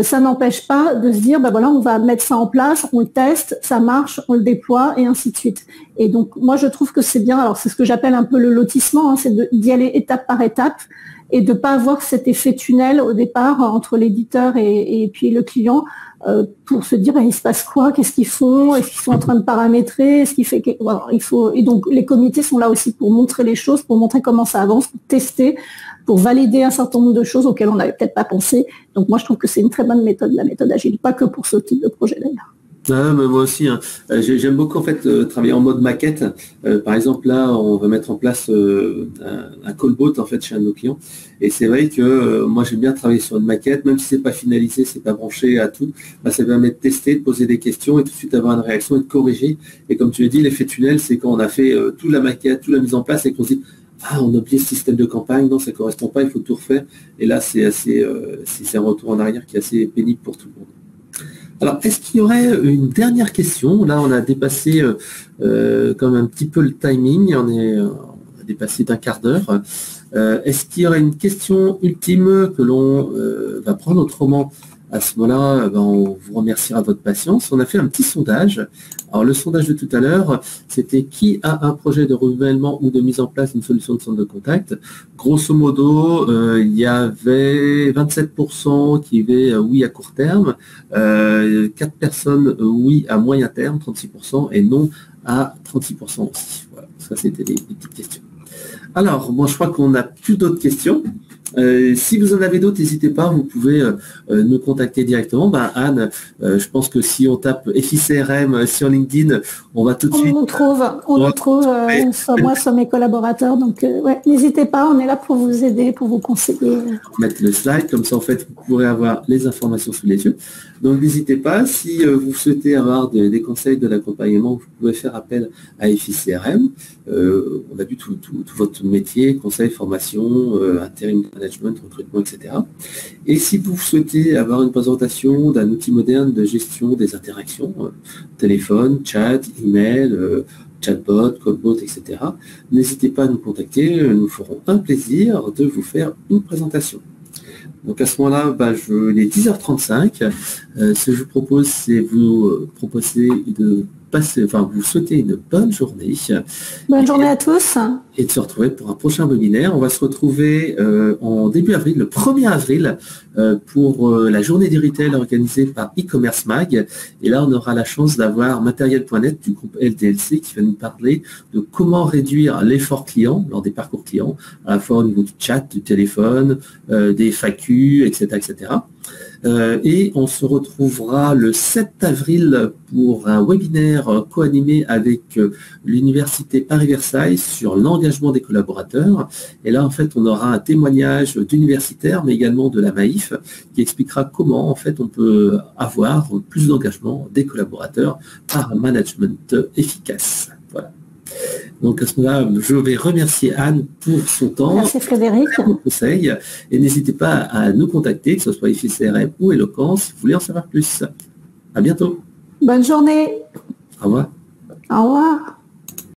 ça n'empêche pas de se dire, ben voilà, on va mettre ça en place, on le teste, ça marche, on le déploie, et ainsi de suite. Et donc, moi, je trouve que c'est bien. Alors, c'est ce que j'appelle un peu le lotissement, hein, c'est d'y aller étape par étape, et de ne pas avoir cet effet tunnel au départ entre l'éditeur et puis le client pour se dire il se passe quoi, qu'est-ce qu'ils font, est-ce qu'ils sont en train de paramétrer, est-ce qu'il fait voilà, il faut. Et donc les comités sont là aussi pour montrer les choses, pour montrer comment ça avance, pour tester, pour valider un certain nombre de choses auxquelles on n'avait peut-être pas pensé. Donc moi je trouve que c'est une très bonne méthode, la méthode agile, pas que pour ce type de projet d'ailleurs. Ah, mais moi aussi, hein. J'aime beaucoup en fait travailler en mode maquette. Par exemple, là, on va mettre en place un callbot en fait chez un de nos clients. Et c'est vrai que moi j'aime bien travailler sur une maquette, même si c'est pas finalisé, c'est pas branché à tout. Bah, ça permet de tester, de poser des questions et tout de suite avoir une réaction et de corriger. Et comme tu l'as dit, l'effet tunnel, c'est quand on a fait toute la maquette, toute la mise en place et qu'on se dit on a oublié ce système de campagne, non, ça correspond pas, il faut tout refaire. Et là, c'est un retour en arrière qui est assez pénible pour tout le monde. Alors, est-ce qu'il y aurait une dernière question? Là, on a dépassé comme un petit peu le timing, on a dépassé d'un quart d'heure. Est-ce qu'il y aurait une question ultime que l'on va prendre autrement? À ce moment-là, on vous remerciera de votre patience. On a fait un petit sondage. Alors, le sondage de tout à l'heure, c'était qui a un projet de renouvellement ou de mise en place d'une solution de centre de contact. Grosso modo, il y avait 27% qui disaient oui à court terme, 4 personnes oui à moyen terme, 36%, et non à 36% aussi. Voilà, ça c'était les petites questions. Alors, bon, je crois qu'on n'a plus d'autres questions. Si vous en avez d'autres, n'hésitez pas, vous pouvez nous contacter directement. Anne, je pense que si on tape FICRM sur LinkedIn, on va tout de suite... On nous trouve, soit moi, soit mes collaborateurs. Donc, ouais, n'hésitez pas, on est là pour vous aider, pour vous conseiller. On va mettre le slide, comme ça, en fait, vous pourrez avoir les informations sous les yeux. Donc, n'hésitez pas, si vous souhaitez avoir des conseils de l'accompagnement, vous pouvez faire appel à FICRM. On a vu tout votre métier, conseil, formation, intérim management, recrutement, etc. Et si vous souhaitez avoir une présentation d'un outil moderne de gestion des interactions, téléphone, chat, email, chatbot, codebot, etc., n'hésitez pas à nous contacter, nous ferons un plaisir de vous faire une présentation. Donc à ce moment-là, il est 10h35. Ce que je vous propose, c'est vous proposer de passer, vous souhaiter une bonne journée. Bonne journée à tous. Et de se retrouver pour un prochain webinaire. On va se retrouver en début avril, le 1er avril, pour la journée du retail organisée par e-commerce mag. Et là, on aura la chance d'avoir matériel.net du groupe LDLC qui va nous parler de comment réduire l'effort client lors des parcours clients, à la fois au niveau du chat, du téléphone, des FAQ, etc., etc. Et on se retrouvera le 7 avril pour un webinaire co-animé avec l'Université Paris-Versailles sur l'engagement des collaborateurs. Et là, en fait, on aura un témoignage d'universitaires, mais également de la Maïf, qui expliquera comment, en fait, on peut avoir plus d'engagement des collaborateurs par un management efficace. Voilà. Donc à ce moment-là, je vais remercier Anne pour son temps. Merci Frédéric. Conseil, et n'hésitez pas à nous contacter, que ce soit FICRM ou Eloquence, si vous voulez en savoir plus. À bientôt. Bonne journée. Au revoir. Au revoir.